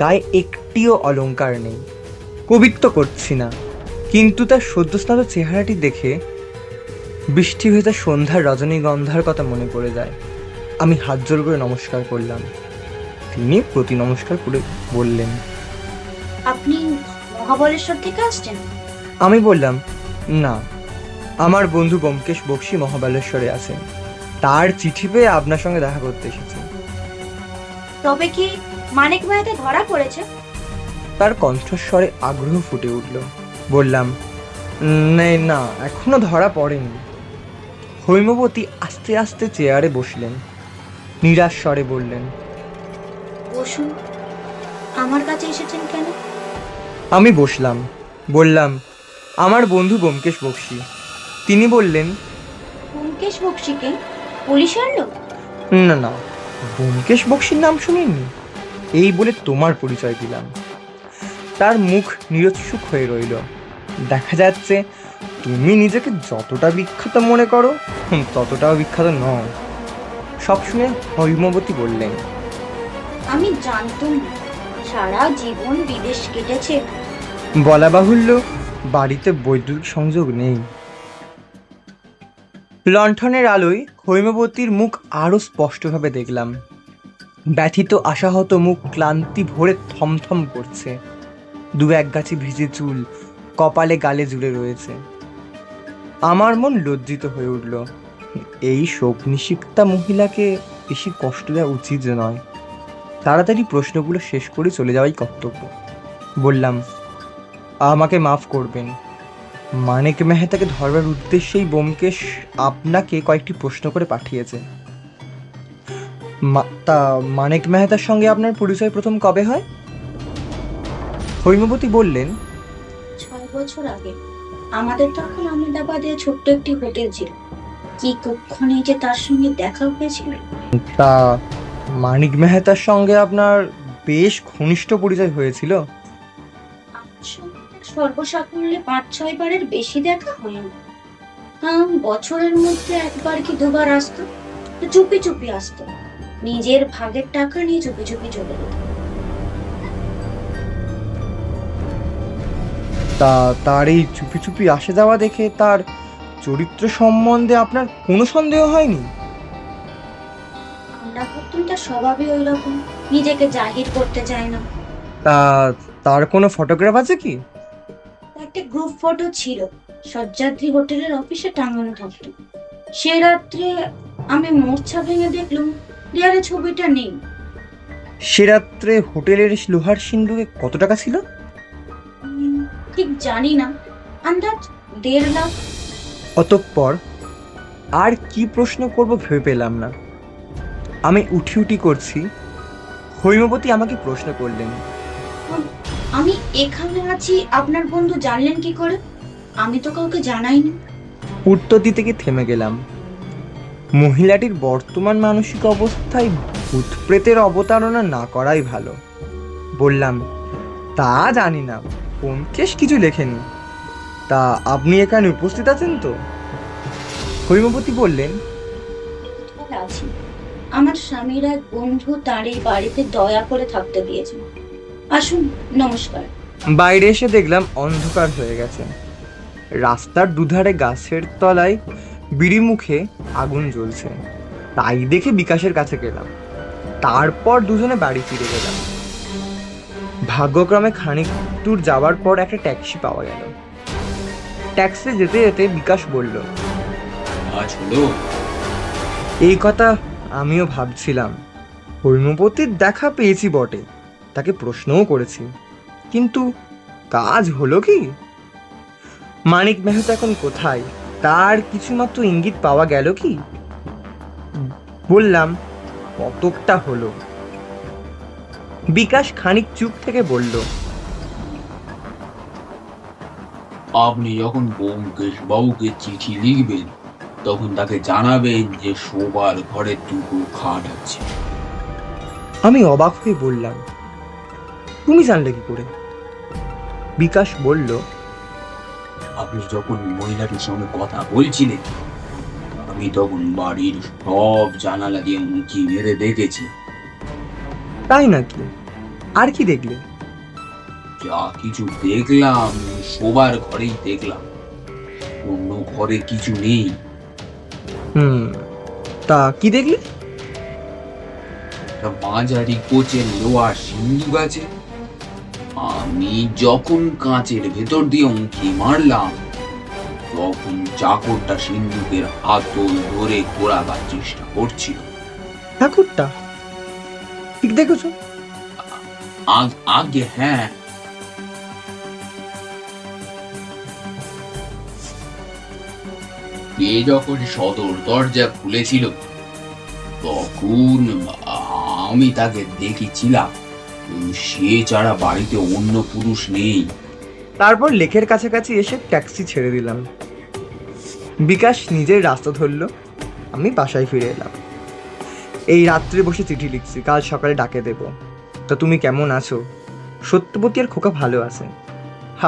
গায়ে একটিও অলংকার নেই। কবিত্ব করছি না, কিন্তু তার সদ্যস্নাত চেহারাটি দেখে বৃষ্টি ভেজা সন্ধ্যার রজনীগন্ধার কথা মনে পড়ে যায়। আমি হাত জোর করে নমস্কার করলাম। তিনি প্রতি নমস্কার করে বললেন, আপনি মহাবলেশ্বর থেকে আসছেন? আমি বললাম, না, আমার বন্ধু ব্যোমকেশ বক্সী মহাবালেশ্বরে আছেন। তার চিঠি পেয়ে আপনার সঙ্গে দেখা করতে এসেছি। তবে কি মানিক মেহেতা ধরা পড়েছে? তার কণ্ঠস্বরে আগ্রহ ফুটে উঠল। বললাম, না, এখনো ধরা পড়েনি। হৈমবতী আস্তে আস্তে চেয়ারে বসলেন, নিরাশ স্বরে বললেন, বসুন। আমার কাছে এসেছেন কেন? আমি বসলাম। বললাম, আমার বন্ধু ব্যোমকেশ বক্সী। তিনি বললেন, ব্যোমকেশ বক্সীকে? পুলিশের লোক? না, ব্যোমকেশ বক্সীর নাম শুনিনি। এই বলে তোমার পরিচয় দিলাম। তার মুখ নিরুৎসুক হয়ে রইল। দেখা যাচ্ছে তুমি নিজেকে যতটা বিখ্যাত মনে করো ততটাও বিখ্যাত নও। সব শুনে হৈমবতী বললেন, আমি জানতাম না, সারা জীবন বিদেশ কেটেছে। বলা বাহুল্য, বাড়িতে বৈদ্যুতিক সংযোগ নেই। লণ্ঠনের আলোয় হৈমবতীর মুখ আরো স্পষ্টভাবে দেখলাম। ব্যথিত আশাহত মুখ ক্লান্তি ভরে থমথম করছে। দু এক গাছি ভিজে চুল কপালে গালে জুড়ে রয়েছে। আমার মন লজ্জিত হয়ে উঠল। এই শোক নিষিক্তা মহিলাকে বেশি কষ্ট দেওয়া উচিত নয়। তাড়াতাড়ি প্রশ্নগুলো শেষ করে চলে যাওয়াই কর্তব্য। বললাম, আমাকে মাফ করবেন। মানিক মেহতাকে ধরবার উদ্দেশ্যেই ব্যোমকেশ আপনাকে কয়েকটি প্রশ্ন করে পাঠিয়েছে। তা মানিক মেহতার সঙ্গে আপনার পরিচয় প্রথম কবে হয়? হৈমবতী বললেন, 6 বছর আগে। আমাদের তখন আহমেদাবাদে ছোট্ট একটি হোটেল ছিল। কি কক্ষণে যে তার সঙ্গে দেখা হয়েছিল। তা মানিক মেহতার সঙ্গে আপনার বেশ ঘনিষ্ঠ পরিচয় হয়েছিল? আমার সঙ্গে তার সর্বসাকুল্যে 5-6 বারের বেশি দেখা হয়নি। বছরের মধ্যে একবার কি দুবার আসতো। চুপি চুপি আসতো। নিজের ভাগের টাকা নিয়ে চুপি চুপি চলে যেত। তা তার এই চুপি চুপি আসে যাওয়া দেখে তার চরিত্র সম্বন্ধে আপনার কোনো সন্দেহ হয়নি? আমরা ভাবতাম তার স্বভাবই ওই রকম, নিজেকে জাহির করতে চায় না। তা তার কোনো ফটোগ্রাফ আছে কি? একটা গ্রুপ ফটো ছিল, সহ্যাদ্রি হোটেলের অফিসে টাঙানো থাকতো। সে রাত্রে আমি মূর্ছা ভেঙে দেখলাম দেয়ালে ছবিটা নেই। সে রাত্রে হোটেলের লোহার সিন্ধুকে কত টাকা ছিল? ঠিক জানি না, আন্দাজ 1.5 লাখ। অতঃপর আর কি প্রশ্ন করব ভেবে পেলাম না। আমি উঠি উঠি করছি। হৈমবতী আমাকে প্রশ্ন করলেন, আমি এখানে আছি আপনার বন্ধু জানলেন কি করে? আমি তো কাউকে জানাইনি। উত্তর দিতে গিয়ে থেমে গেলাম। মহিলাটির বর্তমান মানসিক অবস্থায় ভূত প্রেতের অবতারণা না করাই ভালো। বললাম, তা জানি না, ব্যোমকেশ কিছু লেখেনি। তা আপনি এখানে উপস্থিত আছেন তো? হৈমবতী বললেন, আছি। আমার স্বামীর এক বন্ধু তার এই বাড়িতে দয়া করে থাকতে দিয়েছেন। আসুন, নমস্কার। বাইরে এসে দেখলাম অন্ধকার হয়ে গেছে। রাস্তার দুধারে গাছের তলায় বিড়ি মুখে আগুন জ্বলছে। তাই দেখে বিকাশের কাছে গেলাম, তারপর দুজনে বাড়ি ফিরে গেলাম। ভাগ্যক্রমে খানিক দূর যাওয়ার পর একটা ট্যাক্সি পাওয়া গেল। ট্যাক্সি যেতে যেতে বিকাশ বলল, আজ হলো এই কথা আমিও ভাবছিলাম। হৈমবতীর দেখা পেয়েছি বটে, তাকে প্রশ্নও করেছি, কিন্তু কাজ হলো কি? মানিক মেহতা এখন কোথায়, তার কিছুমাত্র ইঙ্গিত পাওয়া গেল কি? বললাম, কতকটা হলো। বিকাশ খানিক চুপ থেকে বলল, আপনি যখন ব্যোমকেশ বাবুকে চিঠি লিখবেন তখন তাকে জানাবেন যে শোবার ঘরে দুটো খাট আছে। আমি অবাক হয়ে বললাম, তুমি জানলে কি করে? বিকাশ বলল, আপনি যখন মহিলাটির সঙ্গে কথা বলছিলেন আমি তখন বাড়ির সব জানালা দিয়ে উঁকি মেরে দেখেছি। তাই নাকি? আর কি দেখলে? যা কিছু দেখলাম শোবার ঘরেই দেখলাম, অন্য ঘরে কিছু নেই। তা কি দেখলে? একটা মাঝারি কোচের লোহার সিন্দুক আছে। আমি যখন কাঁচের ভেতর দিয়ে উঁকি মারলাম তখন চাকরটা সিন্দুকের হাতল ধরে ঘোরাবার চেষ্টা করছিল। ঠাকুরটা ঠিক দেখেছো? আগে হ্যাঁ, এ যখন সদর দরজা খুলেছিল তখন আমি তাকে দেখেছিলাম। সে ছাড়া বাড়িতে অন্য পুরুষ নেই। তারপর লেকের কাছাকাছি এসে ট্যাক্সি ছেড়ে দিলাম। বিকাশ নিজের রাস্তা ধরলো, আমি বাসায় ফিরে এলাম। এই রাত্রে বসে চিঠি লিখছি, কাল সকালে ডাকে দেব। তা তুমি কেমন আছো? সত্যবতী আর খোকা ভালো আছে।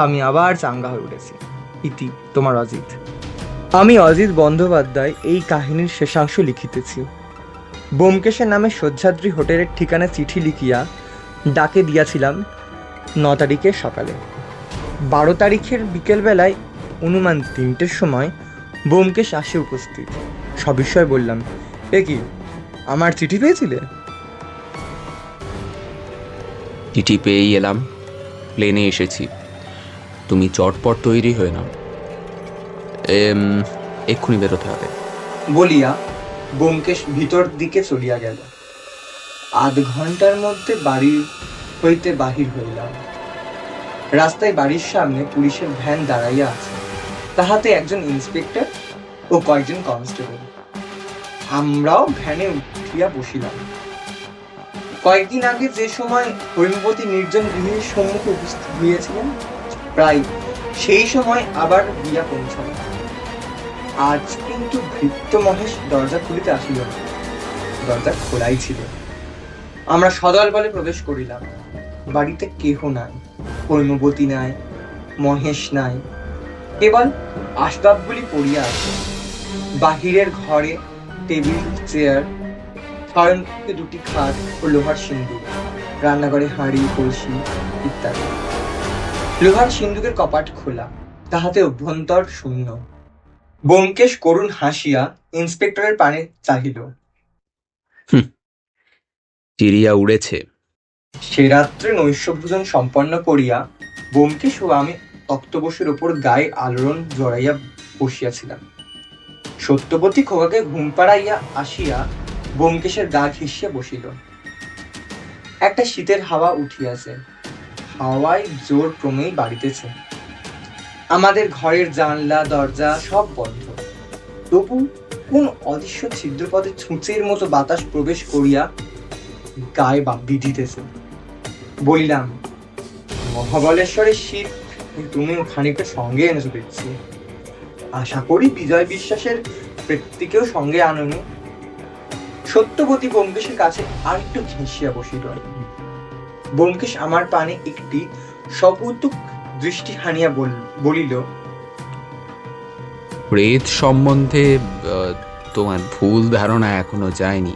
আমি আবার চাঙ্গা হয়ে উঠেছি। ইতি, তোমার অজিত। আমি অজিত বন্দ্যোপাধ্যায় এই কাহিনীর শেষাংশ লিখিতেছি। ব্যোমকেশের নামে সহ্যাদ্রি হোটেলের ঠিকানা চিঠি লিখিয়া ডাকে দিয়াছিলাম 9 তারিখের সকালে। 12 তারিখের বিকেলবেলায় অনুমান 3টের সময় ব্যোমকেশ আসে উপস্থিত। সবিস্ময়ে বললাম, এ কি, আমার চিঠি পেয়েছিলে? চিঠি পেয়েই এলাম, প্লেনে এসেছি। তুমি চটপট তৈরি হয়ে নাও, এক্ষুনি বেরোতে হবে। বলিয়া ব্যোমকেশ ভিতর দিকে চলিয়া গেল। আধ ঘন্টার মধ্যে বাড়ি হইতে বাহির হইলাম। রাস্তায় বাড়ির সামনে পুলিশের ভ্যান দাঁড়াইয়া আছে, তাহাতে একজন ইন্সপেক্টর ও কয়েকজন কনস্টেবল। আমরাও ভ্যানে উঠিয়া বসিলাম। কয়েকদিন আগে যে সময় হৈমবতী নির্জন গৃহের সম্মুখে উপস্থিত হইয়াছিলেন, প্রায় সেই সময় আবার গিয়া পৌঁছাল। আজ কিন্তু ভৃত্য মহেশ দরজা খুলিতে আসিল না, দরজা খোলাই ছিল। আমরা সদল বলে প্রবেশ করিলাম। বাড়িতে কেহ নাই, হৈমবতী নাই, মহেশ নাই, কেবল আসবাবগুলি পড়িয়া আছে। বাহিরের ঘরে টেবিল, চেয়ার, শয়নকক্ষে 2টি খাট ও লোহার সিন্দুক, রান্নাঘরে হাঁড়ি, কলসি ইত্যাদি। লোহার সিন্দুকের কপাট খোলা, তাহাতে অভ্যন্তর শূন্য। ব্যোমকেশ করুণ হাসিয়া ইন্সপেক্টরের পানে চাহিল। চিড়িয়া উড়েছে। সে রাত্রে নৈশভোজন সম্পন্ন করিয়া ব্যোমকেশ ও আমি তক্তপোষের ওপর গায়ে আলোড়ন জড়াইয়া বসিয়াছিলাম। সত্যবতী খোকাকে ঘুম পাড়াইয়া আসিয়া ব্যোমকেশের গা ঘেঁষিয়া বসিল। একটা শীতের হাওয়া উঠিয়াছে, হাওয়ায় জোর ক্রমেই বাড়িতেছে। আমাদের ঘরের জানলা দরজা সব বন্ধ, তবু কোন অদৃশ্য ছিদ্রপথে ছুঁচের মতো বাতাস প্রবেশ করিয়া গায়ে বিধিতেছে। বলিলাম, মহাবলেশ্বরের শীত তুমিও খানিকটা সঙ্গে এনেছো দেখছি। আশা করি বিজয় বিশ্বাসের ব্যক্তিকেও সঙ্গে আনোনি। সত্যবতী ব্যোমকেশের কাছে আর একটু ঘেঁষিয়া বসিল। ব্যোমকেশ আমার পানে একটি সকৌতুক দৃষ্টি হানিয়া বলিল, প্রেত সম্বন্ধে তোমার ভুল ধারণা এখনো যায়নি।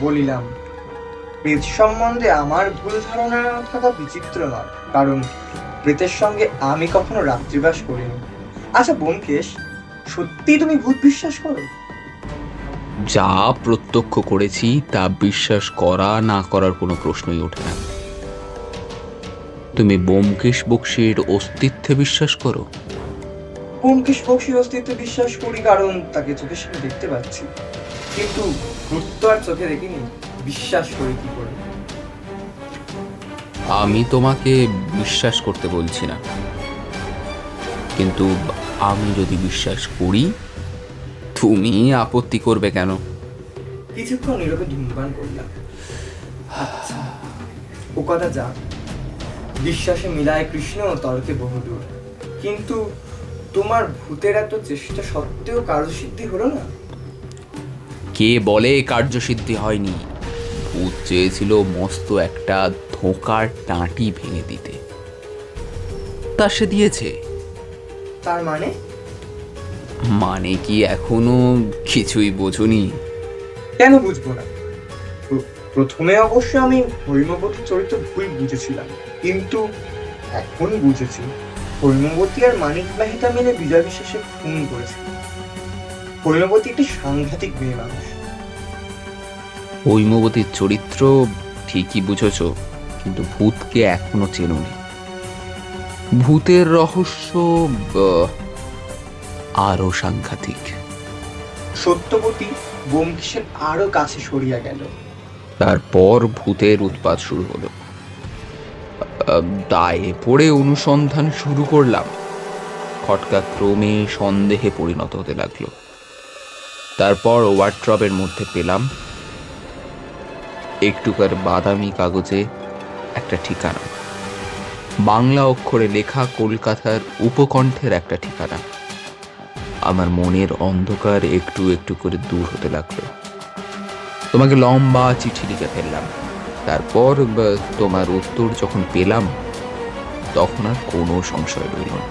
বলিলাম, প্রেত সম্বন্ধে আমার ভুল ধারণা থাকা বিচিত্র নয়, কারণ প্রেতের সঙ্গে আমি কখনো রাত্রিবাস করিনি। আচ্ছা ব্যোমকেশ, সত্যি তুমি ভূত বিশ্বাস করো? যা প্রত্যক্ষ করেছি তা বিশ্বাস করা না করার কোনো প্রশ্নই ওঠে না। তুমি ব্যোমকেশ বক্সীর অস্তিত্বে বিশ্বাস করো? ব্যোমকেশ বক্সীর অস্তিত্বে বিশ্বাস করি, কারণ তাকে চোখের সামনে দেখতে পাচ্ছি। কিন্তু ভূত তো আর চোখে দেখিনি, বিশ্বাস করি কি করে? আমি তোমাকে বিশ্বাস করতে বলছি না, কিন্তু আমি যদি বিশ্বাস করি, তুমি আপত্তি করবে কেন? কিছুক্ষণ নীরবে ধূমপান করলাম। আচ্ছা, ও কথা যা, বিশ্বাসে মিলায় কৃষ্ণ, তর্কে বহুদূর। কিন্তু তোমার ভূতের এত চেষ্টা সত্ত্বেও কার্যসিদ্ধি হলো না? কে বলে কার্যসিদ্ধি হয়নি? ভূত চেয়েছিল মস্ত একটা ধোঁকার টাঁটি ভেঙে দিতে, তা সে দিয়েছে। তার মানে? মানে কি এখনো কিছুই বোঝনি? কেন বুঝবো না? প্রথমে অবশ্য আমি হৈমবতীর চরিত্র ভুল বুঝেছিলাম, কিন্তু এখন বুঝেছি হৈমবতী আর মানিক মেহতা মিলে বিজয় বিশ্বাসে খুন করেছে। হৈমবতী একটি সাংঘাতিক মেয়ে মানুষ। হৈমবতীর চরিত্র ঠিকই বুঝেছ, কিন্তু ভূতকে এখনো চেনোনি। ভূতের রহস্য আরো সাংঘাতিক। সত্যবতী ব্যোমকেশের আরো কাছে সরিয়া গেল। তারপর ভূতের উৎপাত শুরু হলো। দায়ে পড়ে অনুসন্ধান শুরু করলাম। খটকা ক্রমে সন্দেহে পরিণত হতে লাগলো। তারপর ওয়ার্ড্রবের মধ্যে পেলাম একটুকার বাদামি কাগজে একটা ঠিকানা, বাংলা অক্ষরে লেখা কলকাতার উপকণ্ঠের একটা ঠিকানা। আমার মনের অন্ধকার একটু একটু করে দূর হতে লাগলো। তোমাকে লম্বা চিঠি লিখে ফেললাম। তারপর তোমার উত্তর যখন পেলাম, তখন আর কোনো সংশয় রইল না।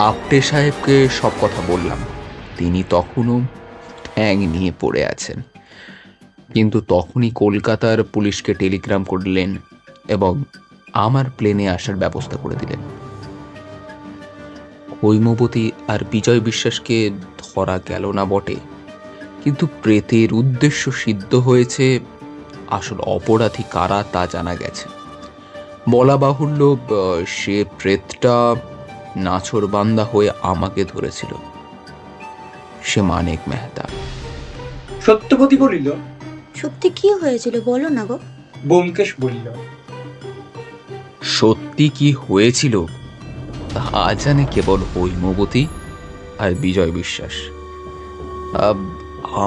আপটে সাহেবকে সব কথা বললাম। তিনি তখনও ঠ্যাং নিয়ে পড়ে আছেন, কিন্তু তখনই কলকাতার পুলিশকে টেলিগ্রাম করলেন এবং আমার প্লেনে আসার ব্যবস্থা করে দিলেন। হৈমবতী আর বিজয় বিশ্বাসকে ধরা গেল না বটে, কিন্তু প্রেতের উদ্দেশ্য সিদ্ধ হয়েছে। আসল অপরাধী কারা তা জানা গেছে। বলা বাহুল্য, সে প্রেতটা নাছোড়বান্দা হয়ে আমাকে ধরেছিল। সে মানিক মেহতা। সত্যবতী বলিল। সত্যি কি হয়েছিল বলো না গো। ব্যোমকেশ বলিল। সত্যি কি হয়েছিল তা জানে কেবল হৈমবতী আর বিজয় বিশ্বাস।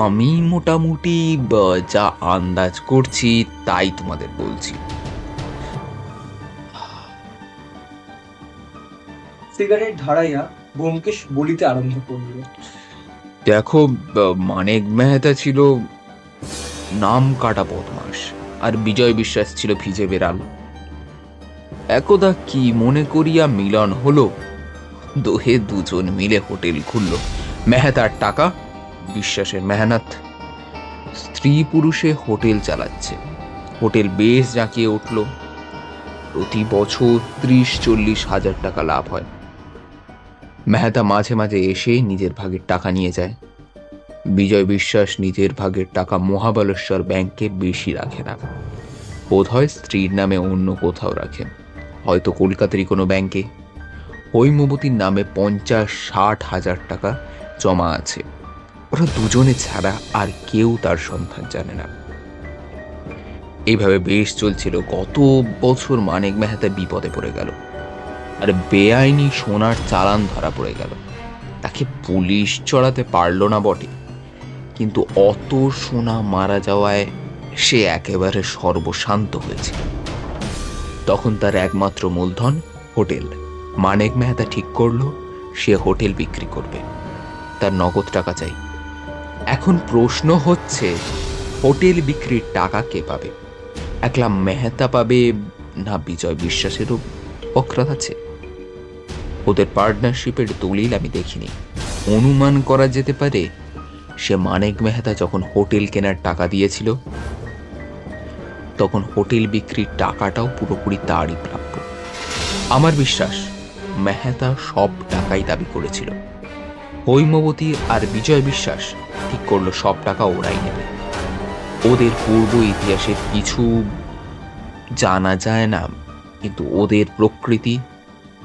আমি মোটামুটি যা আন্দাজ করছি তাই তোমাদের বলছি। সিগারেট ধরাইয়া ব্যোমকেশ বলিতে আরম্ভ করিল। দেখো, মানিক মেহতা ছিল নাম কাটা বদমাস, আর বিজয় বিশ্বাস ছিল ভিজে বেড়াল। একদা কি মনে করিয়া মিলন হলো। দোহে দুজন মিলে হোটেল খুলল। মেহতার টাকা, বিশ্বাসের মেহনত। স্ত্রী পুরুষে হোটেল চালাচ্ছে। হোটেল বেশ জাঁকিয়ে উঠল। প্রতি বছর 30-40 হাজার টাকা লাভ হয়। মেহতা মাঝে মাঝে এসে নিজের ভাগের টাকা নিয়ে যায়। বিজয় বিশ্বাস নিজের ভাগের টাকা মহাবলেশ্বর ব্যাংকে বেশি রাখে না, বোধহয় স্ত্রীর নামে অন্য কোথাও রাখেন, হয়তো কলকাতারই কোনো ব্যাংকে। হৈমবতীর নামে 50-60 হাজার টাকা জমা আছে। ওরা দুজনে ছাড়া আর কেউ তার সন্ধান জানে না। এইভাবে বেশ চলছিল। গত বছর মানিক মেহতা বিপদে পড়ে গেল, আর বেআইনি সোনার চালান ধরা পড়ে গেল। তাকে পুলিশ চড়াতে পারল না বটে, কিন্তু অত সোনা মারা যাওয়ায় সে একেবারে সর্বশান্ত হয়েছে। তখন তার একমাত্র মূলধন হোটেল। মানিক মেহতা ঠিক করলো সে হোটেল বিক্রি করবে। তার নগদ টাকা চাই। এখন প্রশ্ন হচ্ছে, হোটেল বিক্রির টাকা কে পাবে? একলা মেহতা পাবে, না বিজয় বিশ্বাসেরও পক্ষাৎ আছে? ওদের পার্টনারশিপের দলিল আমি দেখিনি। অনুমান করা যেতে পারে সে মানিক মেহতা যখন হোটেল কেনার টাকা দিয়েছিল, তখন হোটেল বিক্রির টাকাটাও পুরোপুরি তারই প্রাপ্য। আমার বিশ্বাস মেহতা সব টাকাই দাবি করেছিল। হৈমবতী আর বিজয় বিশ্বাস ঠিক করলো সব টাকা ওরাই নেবে। ওদের পূর্ব ইতিহাসের কিছু জানা যায় না, কিন্তু ওদের প্রকৃতি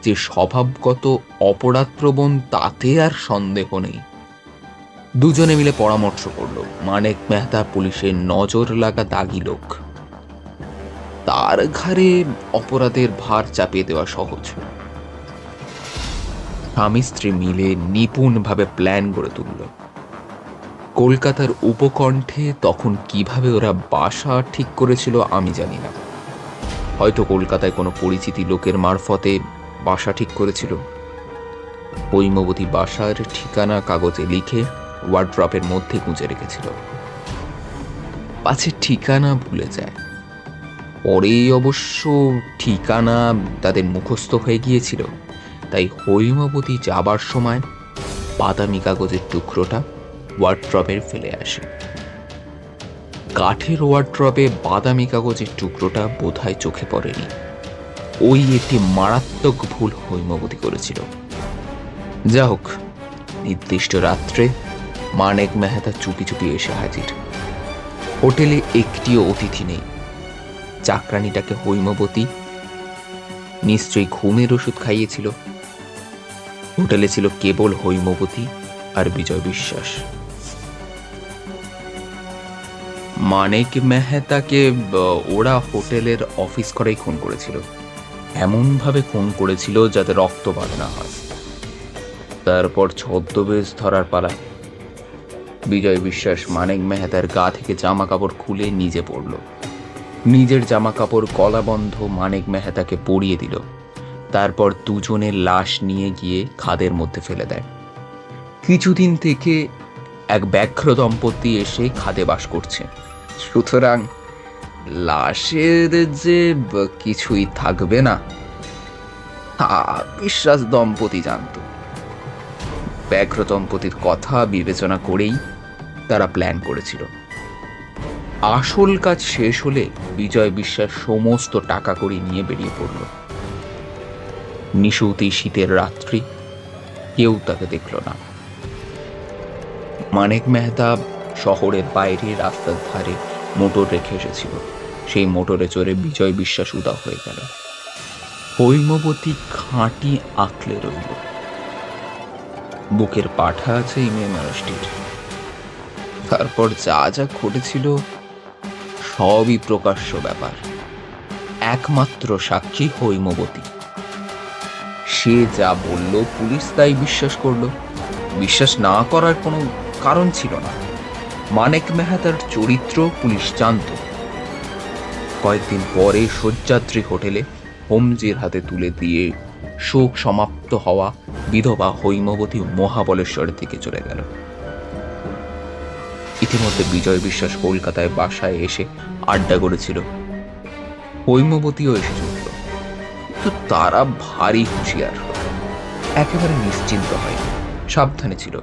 যে স্বভাবগত অপরাধপ্রবণ তাতে আর সন্দেহ নেই। দুজনে মিলে পরামর্শ করলো মানিক মেহতা পুলিশের নজর লাগা দাগি লোক, তার ঘাড়ে অপরাধের ভার চাপিয়ে দেওয়া সহজ। স্বামী স্ত্রী মিলে নিপুণভাবে প্ল্যান গড়ে তুলল। কলকাতার উপকণ্ঠে তখন কিভাবে ওরা বাসা ঠিক করেছিল আমি জানি না, হয়তো কলকাতায় কোনো পরিচিতি লোকের মারফতে বাসা ঠিক করেছিল। হৈমবতী বাসার ঠিকানা কাগজে লিখে ওয়ার্ড্রপের মধ্যে গুঁজে রেখেছিল, পাছে ঠিকানা ভুলে যায়। পরেই অবশ্য ঠিকানা তাদের মুখস্থ হয়ে গিয়েছিল, তাই হৈমবতী যাবার সময় বাদামি কাগজের টুকরোটা ওয়ার্ড্রপে ফেলে আসে। কাঠের ওয়ার্ড্রপে বাদামি কাগজের টুকরোটা বোধহয় চোখে পড়েনি। ওই একটি মারাত্মক ভুল হৈমবতী করেছিল। যা হোক, নির্দিষ্ট রাত্রে মানিক মেহতা চুপি চুপি এসে হাজির। হোটেলে একটিও অতিথি নেই। চাকরানিটাকে হৈমবতী নিশ্চয়ই ঘুমের ওষুধ খাইয়েছিল। হোটেলে ছিল কেবল হৈমবতী আর বিজয় বিশ্বাস। মানিক মেহতাকে ওরা হোটেলের অফিস করেই খুন করেছিল, এমনভাবে খুন করেছিল যাতে রক্তপাত না হয়। তারপর ছদ্মবেশ ধরার পালা। বিজয় বিশ্বাস মানিক মেহতার গা থেকে জামা কাপড় খুলে নিজে পড়ল। নিজের জামা কাপড় গলাবন্ধ মানিক মেহতাকে পরিয়ে দিল। তারপর দুজনের লাশ নিয়ে গিয়ে খাদের মধ্যে ফেলে দেয়। কিছুদিন থেকে এক ব্যাঘ্র দম্পতি এসে খাদে বাস করছে, সুতরাং লাশের যে কিছুই থাকবে না তা বিশ্বাস দম্পতি জানত। ব্যাঘ্র দম্পতির কথা বিবেচনা করেই তারা প্ল্যান করেছিল। আসল কাজ শেষ হলে বিজয় বিশ্বাস সমস্ত টাকা কড়ি নিয়ে বেরিয়ে পড়ল। নিশুতি শীতের রাত্রি, কেউ তাকে দেখল না। মানিক মেহতা শহরের বাইরে রাস্তার ধারে মোটর রেখে এসেছিল। সেই মোটরে চড়ে বিজয় বিশ্বাস উদাও হয়ে গেল। হৈমবতী খাঁটি আঁকলে রইল। বুকের পাঠা আছে এই মেয়ে মানুষটির। তারপর যা যা ঘটেছিল সবই প্রকাশ্য ব্যাপার। একমাত্র সাক্ষী হৈমবতী। সে যা বলল পুলিশ তাই বিশ্বাস করলো। বিশ্বাস না করার কোনো কারণ ছিল না। মানিক মেহতার চরিত্র পুলিশ জানত। কয়েকদিন পরে শয্যাদ্রি হোটেলে হোমজির হাতে তুলে দিয়ে শোক সমাপ্ত হওয়া বিধবা হৈমবতী মহাবলেশ্বরের দিকে চলে গেল। ইতিমধ্যে বিজয় বিশ্বাস কলকাতায় বাসায় এসে আড্ডা করেছিল। হৈমবতীও এসে জুটল, কিন্তু তারা ভারী হুঁশিয়ার, একেবারে নিশ্চিন্ত হয়নি, সাবধানে ছিল।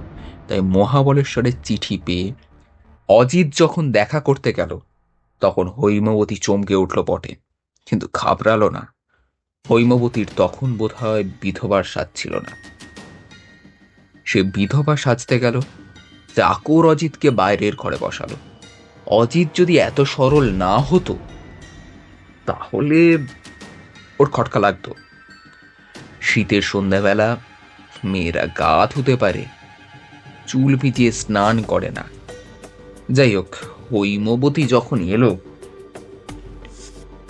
তাই মহাবলেশ্বরের চিঠি পেয়ে অজিত যখন দেখা করতে গেল তখন হৈমবতী চমকে উঠল বটে, কিন্তু ঘাবড়ালো না। হৈমবতীর তখন বোধহয় বিধবার সাজ ছিল না। সে বিধবা সাজতে গেল, চাকর অজিতকে বাইরের ঘরে বসালো। অজিত যদি এত সরল না হতো তাহলে ওর খটকা লাগতো। শীতের সন্ধ্যাবেলা মেয়েরা গা ধুতে পারে, চুল ভিজিয়ে স্নান করে না। যাই হোক, হৈমবতী যখন এলো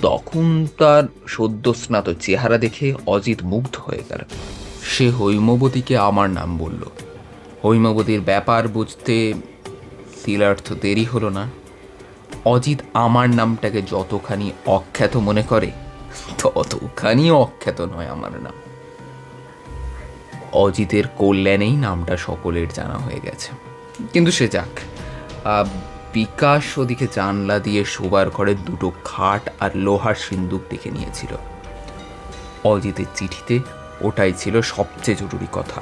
তখন তার সদ্য স্নাত চেহারা দেখে অজিত মুগ্ধ হয়ে গেল। সে হৈমবতীকে আমার নাম বলল। হৈমবতীর ব্যাপার বুঝতে তিলার্থ দেরি হলো না। অজিত আমার নামটাকে যতখানি অখ্যাত মনে করে ততখানি অখ্যাত নয় আমার নাম। অজিতের কল্যাণেই নামটা সকলের জানা হয়ে গেছে। কিন্তু সে যাক, বিকাশ ওদিকে জানলা দিয়ে শোবার ঘরে দুটো খাট আর লোহার সিন্দুক দেখে নিয়েছিল। অজিতের চিঠিতে ওটাই ছিল সবচেয়ে জরুরি কথা।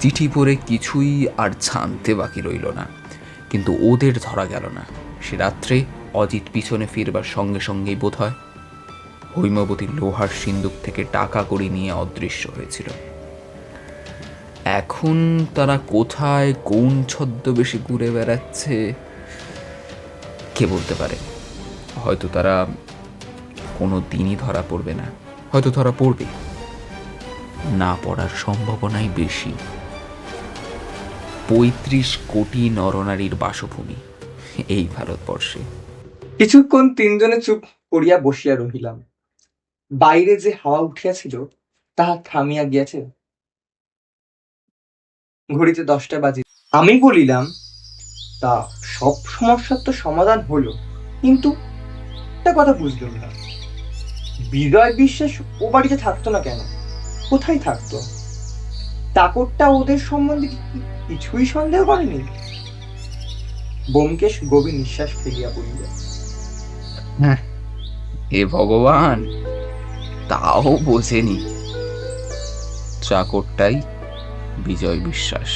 চিঠি পড়ে কিছুই আর জানতে বাকি রইল না, কিন্তু ওদের ধরা গেল না। সে রাত্রে অজিত পিছনে ফিরবার সঙ্গে সঙ্গেই বোধ হয় হৈমবতী লোহার সিন্দুক থেকে টাকা কড়ি নিয়ে অদৃশ্য হয়েছিল। এখন তারা কোথায় কোন ছদ্মবেশে ঘুরে বেড়াচ্ছে কে বলতে পারে। হয়তো তারা কোনো দিনই ধরা পড়বে না, হয়তো ধরা পড়বে, না পড়ার সম্ভাবনাই বেশি। ৩৫ কোটি নরনারীর বাসভূমি এই ভারতবর্ষে। কিছুক্ষণ তিনজনে চুপ করিয়া বসিয়া রহিলাম। বাইরে যে হাওয়া উঠিয়াছিল তাহা থামিয়া গিয়াছে। ঘড়িতে 10টা বাজে। আমি বলিলাম, তা সব সমস্যার তো সমাধান হলো, কিন্তু একটা কথা বুঝলাম না, বিজয় বিশ্বাস ও বাড়িতে থাকতো না কেন? কোথায় থাকতো? চাকরটা ওদের সম্বন্ধে কিছুই সন্দেহ করেনি? ব্যোমকেশ গভীর নিঃশ্বাস ফেলিয়া পড়িল। এ ভগবান, তাও বোঝেনি চাকরটাই বিজয় বিশ্বাস।